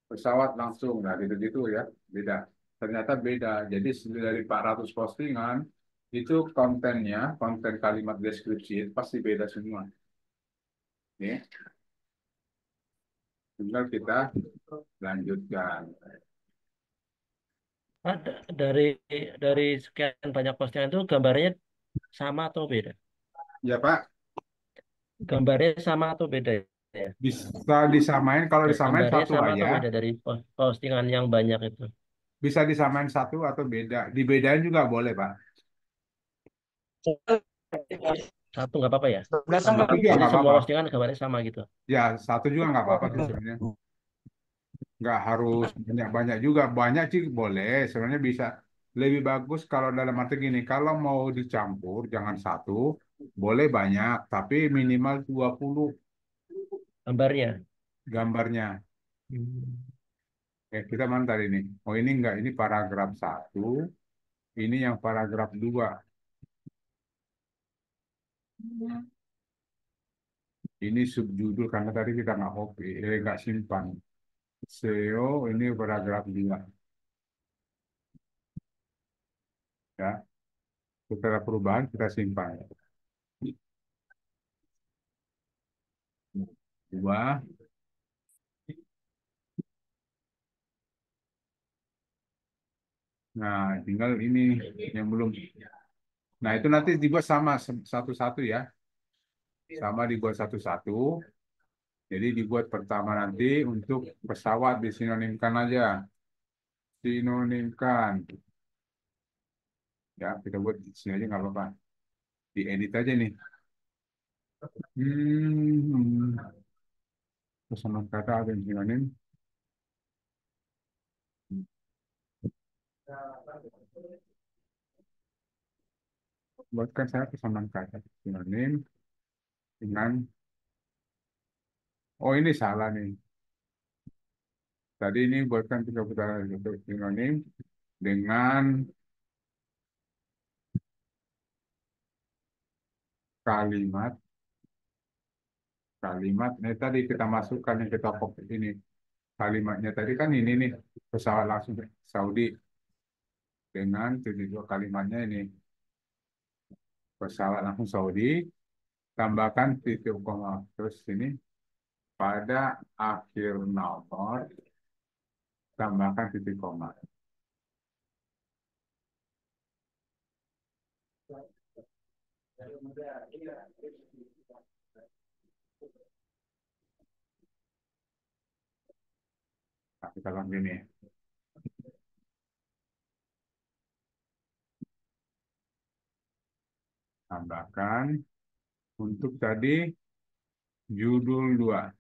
Pesawat langsung. Nah, gitu-gitu ya. Beda. Ternyata beda. Jadi dari 400 postingan, itu kontennya, konten kalimat deskripsi itu pasti beda semua. Nih, tinggal kita lanjutkan. Ada dari sekian banyak postingan itu gambarnya sama atau beda? Ya Pak, Gambarnya sama atau beda ya? bisa disamain. Kalau disamain Gambarnya satu sama aja, atau beda dari postingan yang banyak itu? bisa disamain satu atau beda. Dibedain juga boleh Pak. Satu nggak apa-apa ya? Berasa Sama. Satu juga Jadi nggak semua apa-apa. postingan gambarnya sama gitu. Ya, satu juga nggak apa-apa sih sebenarnya. Nggak harus banyak-banyak juga. Banyak sih boleh. Sebenarnya bisa. Lebih bagus kalau dalam arti gini, kalau mau dicampur, jangan satu, boleh banyak, tapi minimal 20 Gambarnya. gambarnya. Hmm. Kita mana tadi ini? Oh ini enggak, ini paragraf 1, ini yang paragraf 2. Ini subjudul karena tadi kita nggak copy, nggak simpan. SEO ini paragraf 2. Ya, setelah perubahan kita simpan. 2. Nah, tinggal ini yang belum. Nah, itu nanti dibuat sama satu-satu ya. Sama dibuat satu-satu. Jadi dibuat pertama nanti untuk pesawat disinonimkan aja. Sinonimkan. Ya, kita buat di sini aja nggak apa-apa. Diedit aja nih. Hmm, pesanan kata ada yang sinonim. Buatkan saya pesanan kata sinonim dengan. Oh ini salah nih. Tadi ini buatkan 3 putaran untuk sinonim dengan kalimat. Kalimat ini tadi kita masukkan yang kita copy ini. Kalimatnya tadi kan ini nih pesawat langsung Saudi dengan dua kalimatnya ini pesawat langsung Saudi tambahkan titik koma terus ini pada akhir nomor tambahkan titik koma. Nah, kita lakukan ini tambahkan untuk tadi judul 2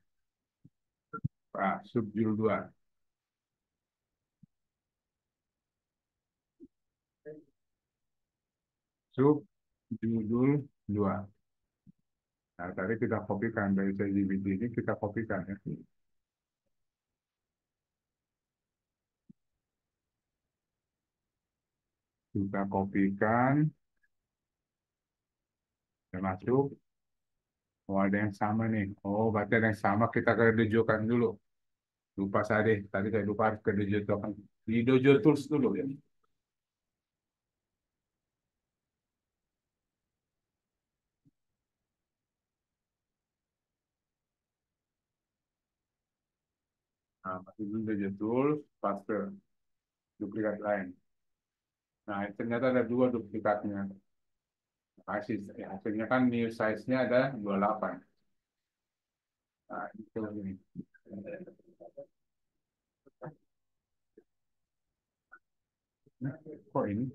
subjudul 2 subjudul 2. Nah, tadi kita kopikan dari ChatGPT ini kita kopikan ya. Kita kopikan, dan masuk. Oh, ada yang sama nih. Oh, berarti ada yang sama. Kita kedujukan dulu. Lupa saya deh. Tadi saya lupa harus kedujukan. Di Dojo Tools dulu ya. Nah, masuk dulu Dojo Tools, paste, duplikat lain. Nah, ternyata ada dua duplikatnya. Hasilnya kan new size-nya ada 28. Nah, itu ini. Nah, kok ini?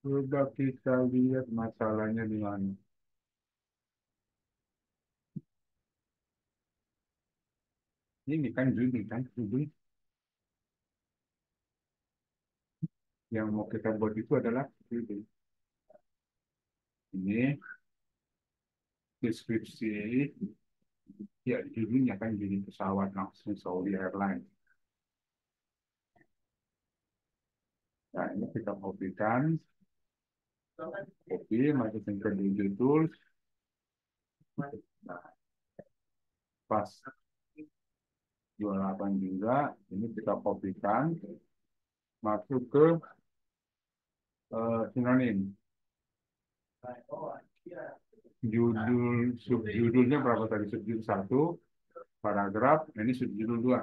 Coba kita lihat masalahnya di mana. Ini kan judul kan, judul yang mau kita buat itu adalah judul. Ini deskripsi, ya judulnya kan jadi pesawat langsung Saudi Airlines. Nah, ini kita kopikan, masukin ke Dojo Tools. Nah, pas 28 juga, ini kita kopikan, masuk ke sinonim. Subjudulnya berapa tadi? Subjudul 1, paragraf, ini subjudul 2.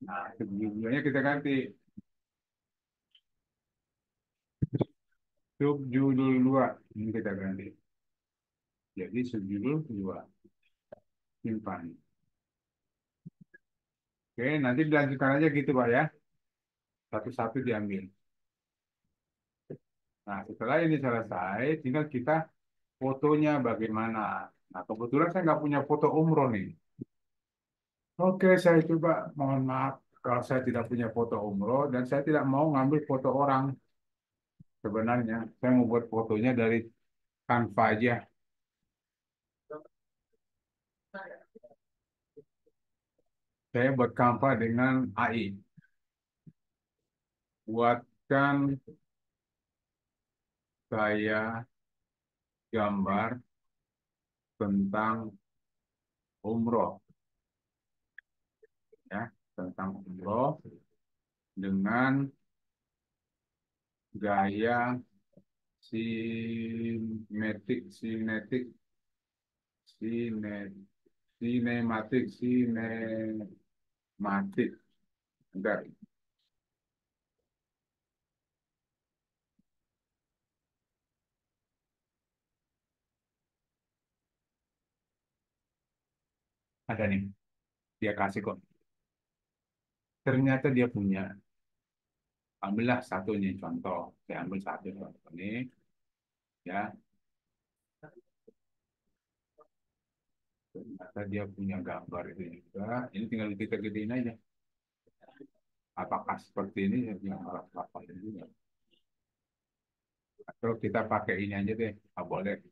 Nah, subjudulnya kita ganti. Subjudul 2, ini kita ganti. Jadi subjudul 2. Simpan. Oke, nanti dilanjutkan aja gitu Pak ya. Satu-satu diambil. Nah, setelah ini selesai, tinggal kita fotonya bagaimana. Nah, kebetulan saya nggak punya foto umroh nih. Oke, saya coba, mohon maaf kalau saya tidak punya foto umroh dan saya tidak mau ngambil foto orang. Sebenarnya, saya mau buat fotonya dari Canva aja. Saya buat Canva dengan AI. Buatkan saya gambar tentang umroh, ya, tentang umroh dengan gaya sinetik, sinetik, sine, sinematik, sinematik. Bentar. Ada nih, dia kasih kok. Ternyata dia punya. Ambillah satu nih contoh. Saya ambil satu contoh nih, ya. Ternyata dia punya gambar itu juga. Ini tinggal kita gedein aja. Apakah seperti ini yang harus apa juga. Terus kita pakai ini aja deh, boleh.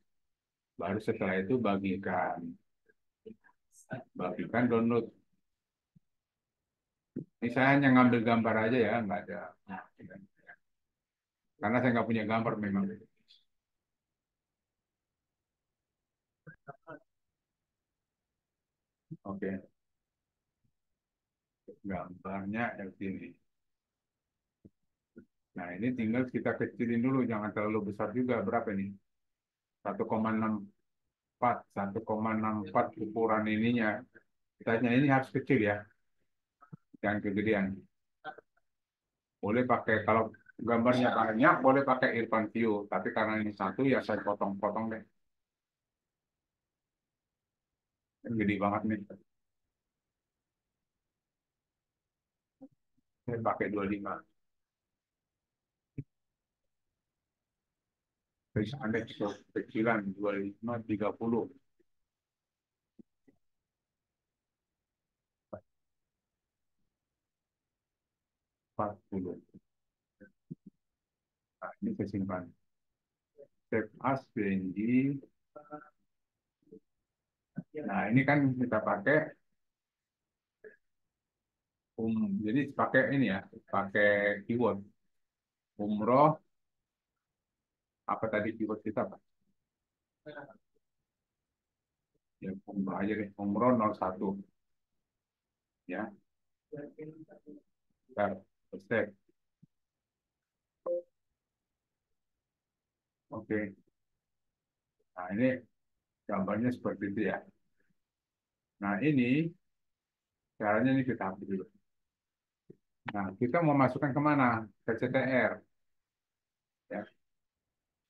Baru setelah itu bagikan download. Ini saya hanya ngambil gambar aja ya, nggak ada. Karena saya nggak punya gambar memang. Oke, gambarnya yang sini. Nah, ini tinggal kita kecilin dulu, jangan terlalu besar juga. Berapa ini? 1,64, 1,64 ukuran ininya. Kitanya ini harus kecil ya, jangan kegedean. Boleh pakai, kalau gambarnya banyak, boleh pakai Irfan View. Tapi karena ini satu, ya saya potong-potong deh. Ini gede banget nih. Saya pakai 25. Terus Anda kecilan 25, 30. 40. Nah, ini saya simpan. save as PNG. Nah, ini kan kita pakai jadi pakai ini ya, pakai keyword umroh. Apa tadi keyword kita, Pak? Ya, umroh aja deh, umroh 01 ya. Bentar, save. Oke. Nah, ini gambarnya seperti itu ya. Nah, ini caranya ini kita hapus dulu. Nah, kita mau masukkan kemana? Ke CTR. Ya.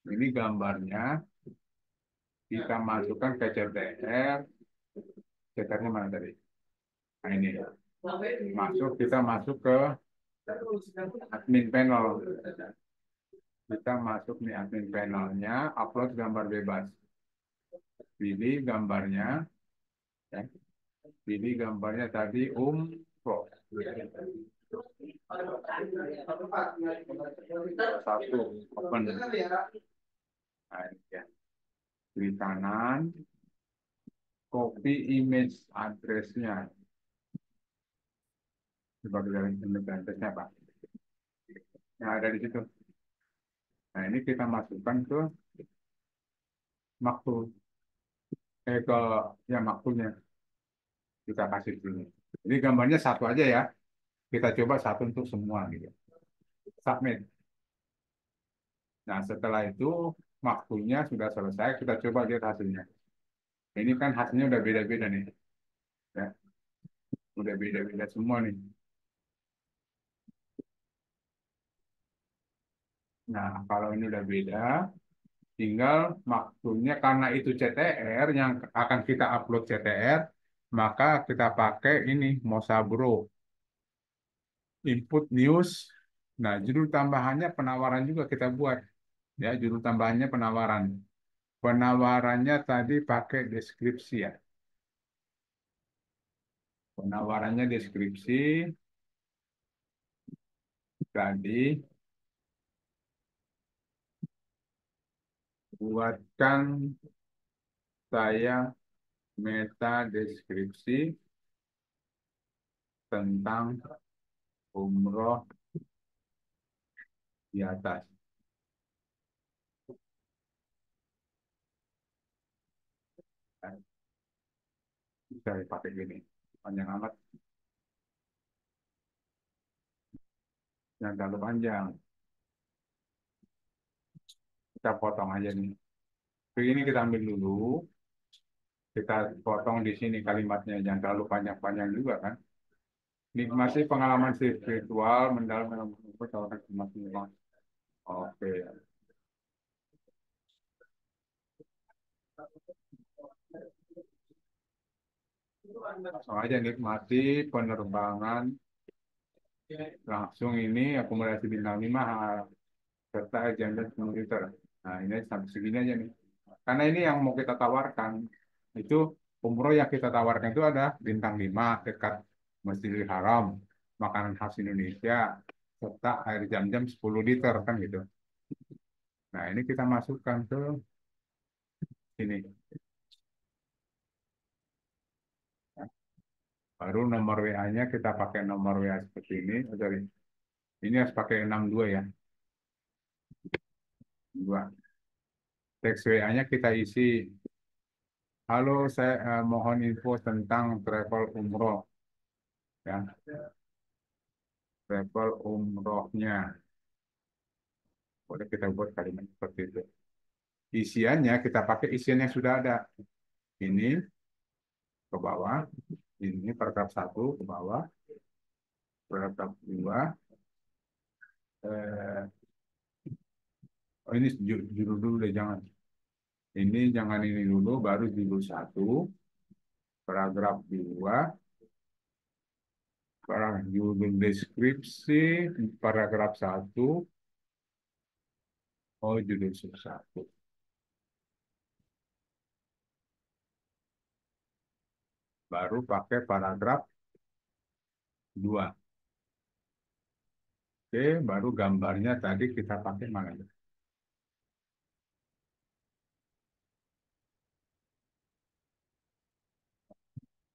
Ini gambarnya kita masukkan ke CTR. CTR-nya mana tadi? Nah, ini. Kita masuk ke admin panel. Kita masuk nih admin panelnya, upload gambar bebas. Pilih gambarnya, ya. Pilih gambarnya tadi Pro. Satu, open. Nah, ini ya. Kiri kanan, copy image address-nya. Sebagai dari image address-nya, Pak. Yang ada di situ. Nah, ini kita masukkan ke maktul. Ke ya maktulnya. Kita kasih dulu. Ini gambarnya satu aja ya. Kita coba satu untuk semua gitu. Submit. Nah, setelah itu maktulnya sudah selesai, kita coba lihat hasilnya. Ini kan hasilnya udah beda-beda nih. Ya, udah beda-beda semua nih. Nah, kalau ini udah beda, tinggal maktulnya karena itu CTR yang akan kita upload CTR, maka kita pakai ini Mosabro input news. Nah, judul tambahannya penawaran juga kita buat. Ya, judul tambahannya penawaran. Penawarannya tadi pakai deskripsi ya. Penawarannya deskripsi tadi buatkan saya meta deskripsi tentang umroh di atas. Bisa dipakai gini. Panjang amat. Yang terlalu panjang. Kita potong aja nih. Ini kita ambil dulu. Kita potong di sini kalimatnya. Jangan terlalu panjang-panjang juga kan. Nikmati pengalaman spiritual mendalam dalam perjalanan kehidupan. Oke. Langsung aja nikmati penerbangan langsung ini akomodasi bintang 5 serta agenda komputer. Nah, ini sampai segini aja nih. Karena ini yang mau kita tawarkan. Itu umroh yang kita tawarkan itu ada bintang 5 dekat Masjidil Haram, makanan khas Indonesia, serta air jam-jam 10 liter kan gitu. Nah, ini kita masukkan ke sini. Baru nomor WA-nya kita pakai nomor WA seperti ini. Oh, sorry. Ini harus pakai 62 ya. 2. Teks WA-nya kita isi. Halo, saya mohon info tentang travel umroh. Ya, travel umrohnya. Boleh kita buat kalimat seperti itu. Isiannya kita pakai isian yang sudah ada. Ini ke bawah, ini paragraf 1 ke bawah, paragraf 2. Oh ini judul dulu deh, jangan. Ini jangan ini dulu, baru judul 1, paragraf 2, paragraf judul deskripsi, paragraf 1. Oh, judul 1. Baru pakai paragraf 2. Oke, baru gambarnya tadi kita pakai mana?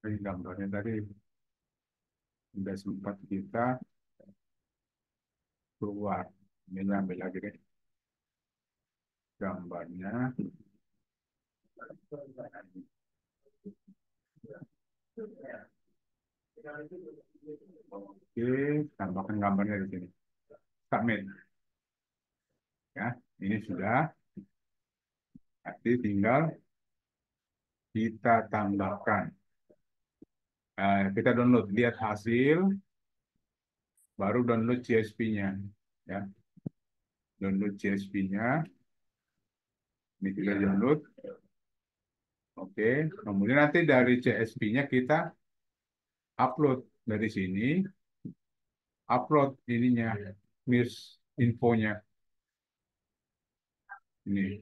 Ini gambarnya tadi sudah sempat kita keluar. Ini ambil lagi deh gambarnya. Oke, tambahkan gambarnya di sini. Submit. Ya, ini sudah. Nanti tinggal kita tambahkan. Kita download, lihat hasil, baru download CSV-nya. Ya, download CSV-nya. Ini kita download. Oke, kemudian nanti dari CSV-nya kita upload dari sini, upload ininya, news infonya. Ini,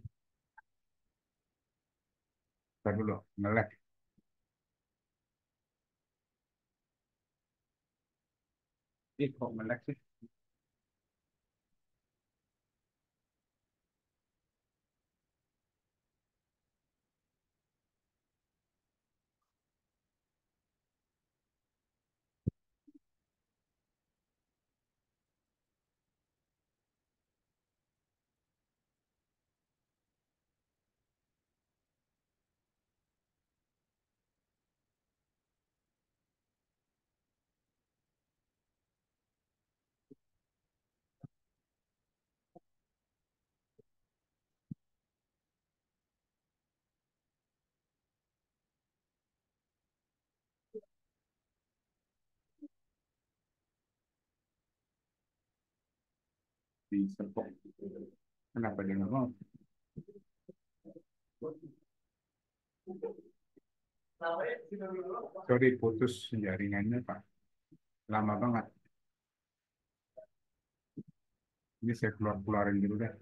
ntar dulu, nge-lag. Ih, kok nge-lag sih? Bisa kok. Kenapa dia nggak mau? Sorry, putus jaringannya, Pak. Lama banget. Ini saya keluarin dulu deh.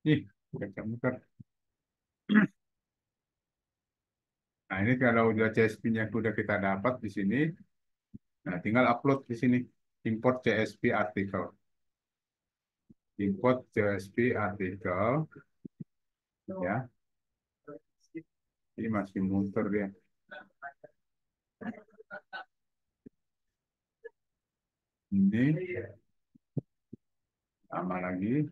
Nih, muter. Nah, ini kalau udah CSV-nya udah kita dapat di sini, nah tinggal upload di sini. Import CSV artikel. Import CSV artikel. Ya, ini masih muter dia. Ini sama lagi.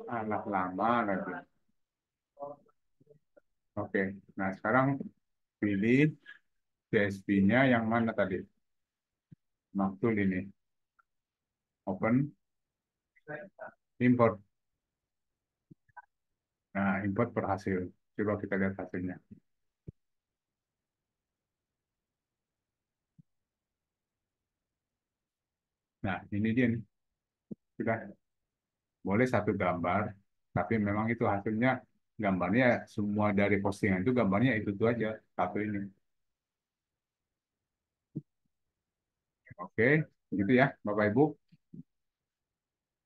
Alah lama lagi. Oke, nah sekarang pilih CSV-nya yang mana tadi? Maktul ini. Open, import. Nah, import berhasil. Coba kita lihat hasilnya. Nah, ini dia nih. Sudah boleh satu gambar, tapi memang itu hasilnya gambarnya semua dari postingan itu gambarnya itu aja satu ini. Oke, gitu ya, Bapak Ibu.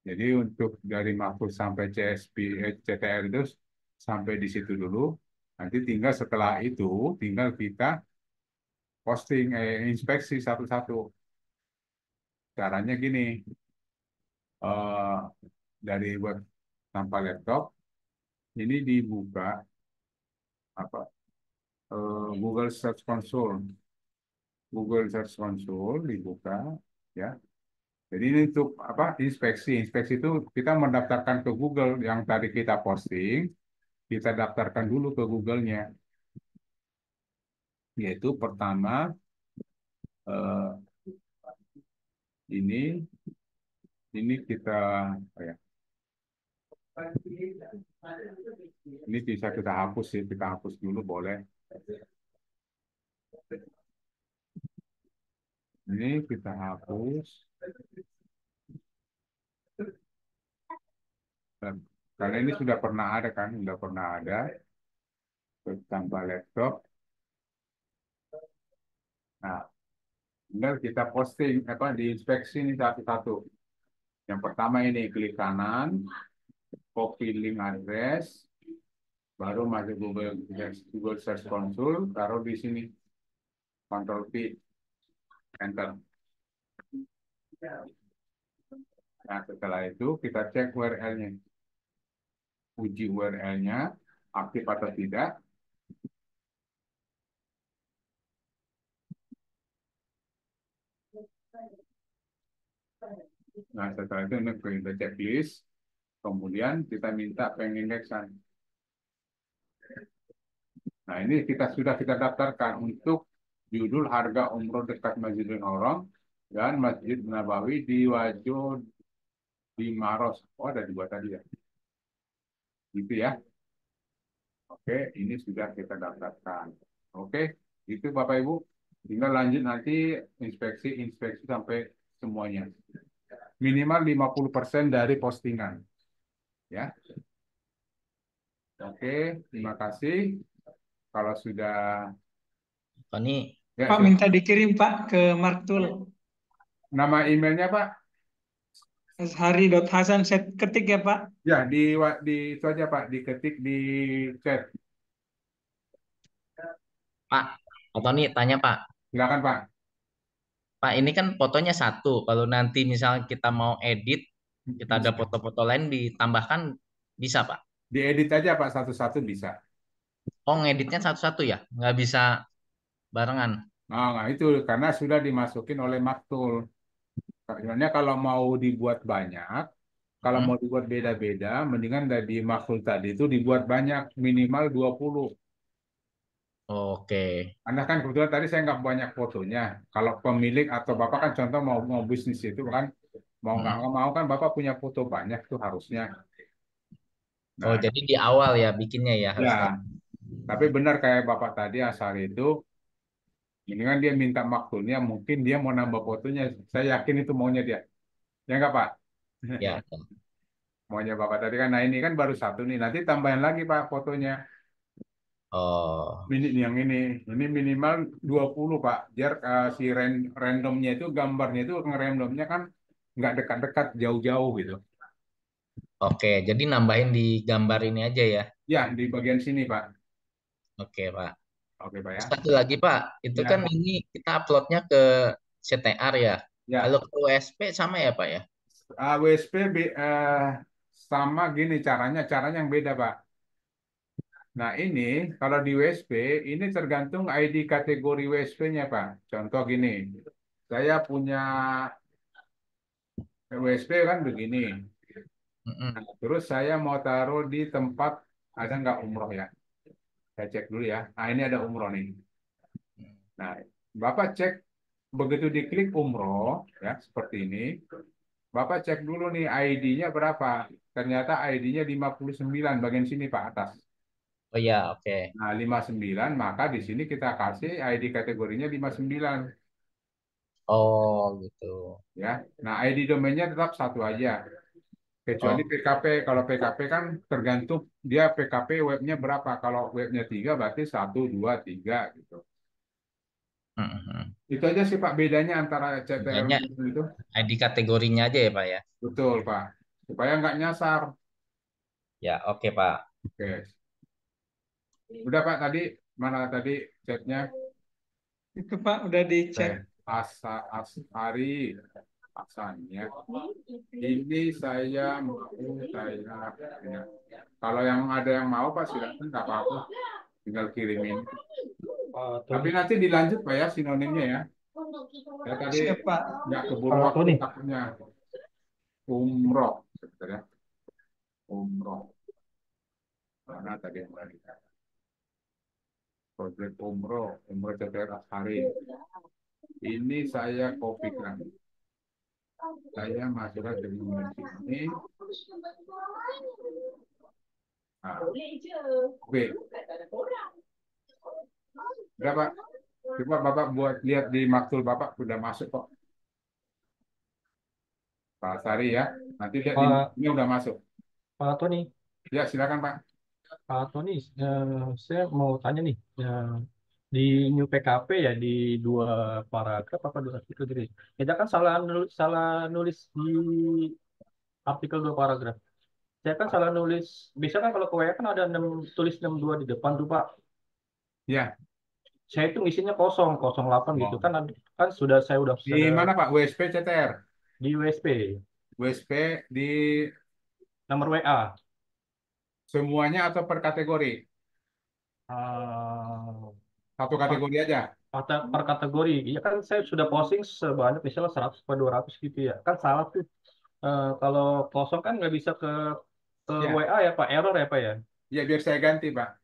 Jadi untuk dari Mahfud sampai CSP, CTR itu sampai di situ dulu. Nanti tinggal setelah itu, tinggal kita posting, inspeksi satu-satu. Caranya gini, eh, dari web tanpa laptop, ini dibuka apa Google Search Console. Google Search Console dibuka, ya. Jadi ini untuk apa? Inspeksi. Inspeksi itu kita mendaftarkan ke Google yang tadi kita posting, kita daftarkan dulu ke Google-nya. Yaitu pertama eh, ini kita apa ya? Ini bisa kita hapus sih, kita hapus dulu boleh. Ini kita hapus. Karena ini sudah pernah ada kan, sudah pernah ada. Terus tambah laptop. Nah, tinggal kita posting apa diinspeksi ini satu-satu. Yang pertama ini klik kanan, copy link address, baru masuk Google Search Console, taruh di sini, Ctrl V, Enter. Nah, setelah itu kita cek URL-nya, uji URL-nya aktif atau tidak. Nah, setelah itu ini kita checklist, kemudian kita minta pengindeksan. Nah, ini kita daftarkan untuk judul harga umroh dekat Masjidil Haram dan Masjid Nabawi di Wajo di Maros. Oh, ada dua tadi ya. Gitu ya. Oke, ini sudah kita daftarkan. Oke, itu Bapak Ibu. Tinggal lanjut nanti inspeksi sampai semuanya. Minimal 50% dari postingan. Ya. Oke, terima kasih. Kalau sudah Pak ini ya, Pak minta dikirim Pak ke Marktul. nama emailnya Pak. Hari.Hasan saya ketik ya Pak. Ya, di itu aja Pak, diketik di chat. Pak, atau nih tanya Pak. Silakan Pak. Pak ini kan fotonya satu. Kalau nanti misalnya kita mau edit, kita ada Bisa. foto-foto lain ditambahkan bisa Pak. Diedit aja Pak satu-satu bisa. Oh ngeditnya satu-satu ya, nggak bisa barengan. Nah, itu karena sudah dimasukin oleh Maktul. Sebenarnya kalau mau dibuat banyak, kalau Hmm. mau dibuat beda-beda, mendingan dari Maktul tadi itu dibuat banyak, minimal 20. Oke. Karena kan kebetulan tadi saya nggak banyak fotonya. Kalau pemilik atau Bapak kan contoh mau bisnis itu kan, mau nggak Hmm. mau kan Bapak punya foto banyak tuh harusnya. Oh Nah, jadi di awal ya bikinnya ya harusnya. ya, tapi benar kayak Bapak tadi asal itu, ini kan dia minta maktulnya, mungkin dia mau nambah fotonya. Saya yakin itu maunya dia. Ya nggak Pak? Ya. Maunya Bapak tadi kan, nah ini kan baru satu nih. Nanti tambahin lagi Pak fotonya. Oh. Yang ini minimal 20 Pak. Biar si randomnya itu, gambarnya itu randomnya kan nggak dekat-dekat, jauh-jauh gitu. Oke, jadi nambahin di gambar ini aja ya. Ya, di bagian sini Pak. Oke, Pak. Oke Pak ya. Satu lagi, Pak. Itu kan Ya, ini kita uploadnya ke CTR ya. Kalau ya. ke USP sama ya, Pak ya? WSP sama gini caranya yang beda Pak. Nah ini kalau di WSP ini tergantung ID kategori WSP-nya Pak. Contoh gini, saya punya WSP kan begini. Mm-mm. Nah, terus saya mau taruh di tempat ada nggak umroh ya? Saya cek dulu ya. Nah ini ada umroh nih. Nah Bapak cek begitu diklik umroh ya seperti ini. Bapak cek dulu nih ID-nya berapa. Ternyata ID-nya 59 bagian sini Pak atas. Oh ya, oke. Nah, 59 maka di sini kita kasih ID kategorinya 59 Oh, gitu. ya. Nah, ID domainnya tetap satu aja. Kecuali Oh, PKP. Kalau PKP kan tergantung dia PKP webnya berapa. Kalau webnya 3 berarti 1, 2, 3 gitu. mm-mm. Itu aja sih Pak bedanya antara CTR Bedanya itu. ID kategorinya aja ya, Pak ya? Betul Pak. Supaya nggak nyasar. Ya, oke, Pak. Oke. Udah Pak tadi mana tadi chatnya? Itu Pak udah Oke. dicek. Asari Asalnya. Ini ya. Kalau yang ada yang mau Pak silakan nggak apa-apa, tinggal kirimin. Tapi Tony, nanti dilanjut Pak ya sinonimnya ya. Saya tadi Siap Pak. nggak keburu waktu Tony, takutnya umroh sebenarnya umroh. Mana tadi yang tadi project umroh CTR Asari. Ini saya kopikan. Saya masukkan ke sini. Nah, oke. Udah Pak. Coba Bapak buat lihat di maktul Bapak udah masuk kok. Pak Sari ya. Nanti lihat di Pak ini udah masuk. Pak Tony, Ya silakan Pak. Pak Tony, saya mau tanya nih, di New PKP ya di dua paragraf apa dua artikel gitu. Kita kan salah nulis di artikel dua paragraf. Saya kan salah nulis. Bisa kan kalau ke WA kan ada tulis 62 di depan tuh Pak. Ya. Saya itu ngisinya kosong, 08 gitu Oh. kan. Kan sudah saya udah Di mana Pak? WSP CTR. di USP WSP di nomor WA. semuanya atau per kategori? Eh, Satu per, kategori aja. per kategori. Iya kan saya sudah posting sebanyak misalnya 100 atau 200 gitu ya. Kan salah tuh. Kalau kosong kan nggak bisa ke Ya. WA ya Pak, error ya Pak ya. Ya biar saya ganti Pak.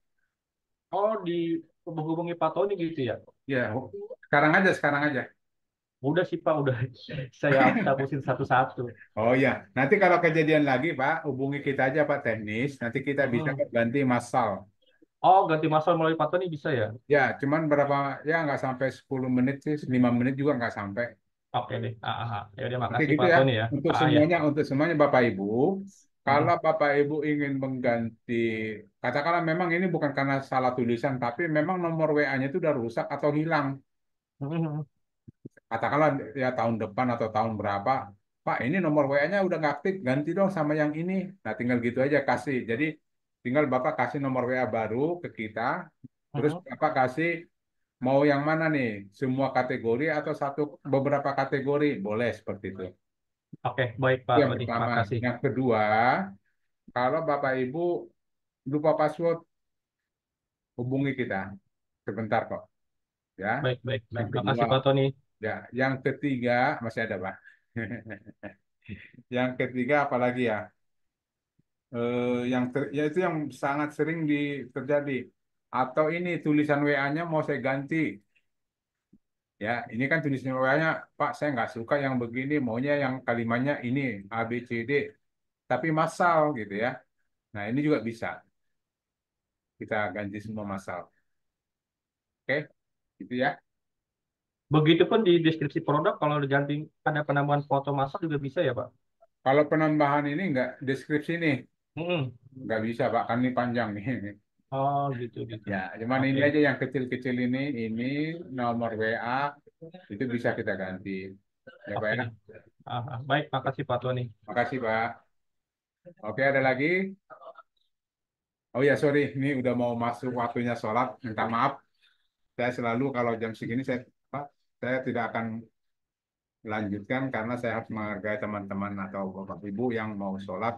Oh di hubungi Pak Tony gitu ya. Ya. Sekarang aja. Udah sih Pak, udah saya hapusin satu-satu. Oh ya, nanti kalau kejadian lagi Pak, hubungi kita aja Pak teknis. Nanti kita bisa Mm-mm. ganti massal. Oh ganti masalah melalui Pak Tony bisa ya? Ya, cuman berapa ya nggak sampai 10 menit sih, 5 menit juga nggak sampai. Oke deh. Ya udah Oke makasih gitu Pak ya. Tony ya. Ya. Untuk semuanya Bapak Ibu, kalau Mm-mm. Bapak Ibu ingin mengganti, katakanlah memang ini bukan karena salah tulisan, tapi memang nomor WA-nya itu udah rusak atau hilang. Mm-mm. Katakanlah ya tahun depan atau tahun berapa, Pak ini nomor WA-nya udah nggak aktif, ganti dong sama yang ini. Nah tinggal gitu aja kasih. Jadi tinggal Bapak kasih nomor WA baru ke kita, terus Mm-mm. Bapak kasih mau yang mana nih, semua kategori atau beberapa kategori, boleh seperti itu. Oke, baik Itu Pak yang Tony. pertama. Makasih. Yang kedua, kalau Bapak Ibu lupa password, hubungi kita. Sebentar kok, ya. Baik, baik, baik. Yang kedua, Makasih Pak Tony. ya. Yang ketiga masih ada, Pak. Yang ketiga apalagi ya? Ya itu yang sangat sering terjadi. Atau ini tulisan WA-nya mau saya ganti. Ya, ini kan tulisan WA-nya, Pak, saya nggak suka yang begini, maunya yang kalimatnya ini A B C D, tapi massal gitu ya. Nah, ini juga bisa kita ganti semua massal. Oke, gitu ya. Begitupun di deskripsi produk, kalau diganti ada penambahan foto masal juga bisa ya Pak? Kalau penambahan ini nggak deskripsi nih, Mm-mm. nggak bisa Pak, kan ini panjang nih. Oh gitu, gitu. Ya, cuman ini Oke, aja yang kecil-kecil ini nomor WA itu bisa kita ganti. Ya Pak oke ya. deh. Baik, makasih Pak Tony. Makasih Pak. Oke, ada lagi? Oh ya, sorry, ini udah mau masuk waktunya sholat. Minta maaf, saya selalu kalau jam segini Pak, saya tidak akan lanjutkan karena saya harus menghargai teman-teman atau bapak ibu yang mau sholat.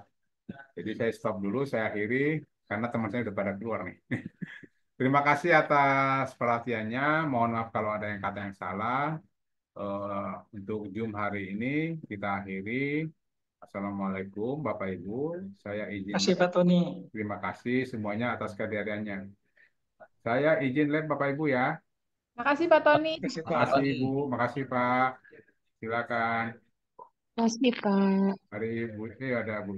Jadi saya stop dulu, saya akhiri karena teman saya udah pada keluar nih. Terima kasih atas perhatiannya. Mohon maaf kalau ada yang kata yang salah. Untuk Zoom hari ini kita akhiri. Assalamualaikum Bapak Ibu. Saya izin. Kasih Pak Tony. Terima kasih semuanya atas kehadirannya. Saya izin live Bapak Ibu ya. Makasih Pak Tony. Kasih Pak. Makasih Ibu, makasih Pak. Silakan. Makasih Pak. Hari Bu, ada Bu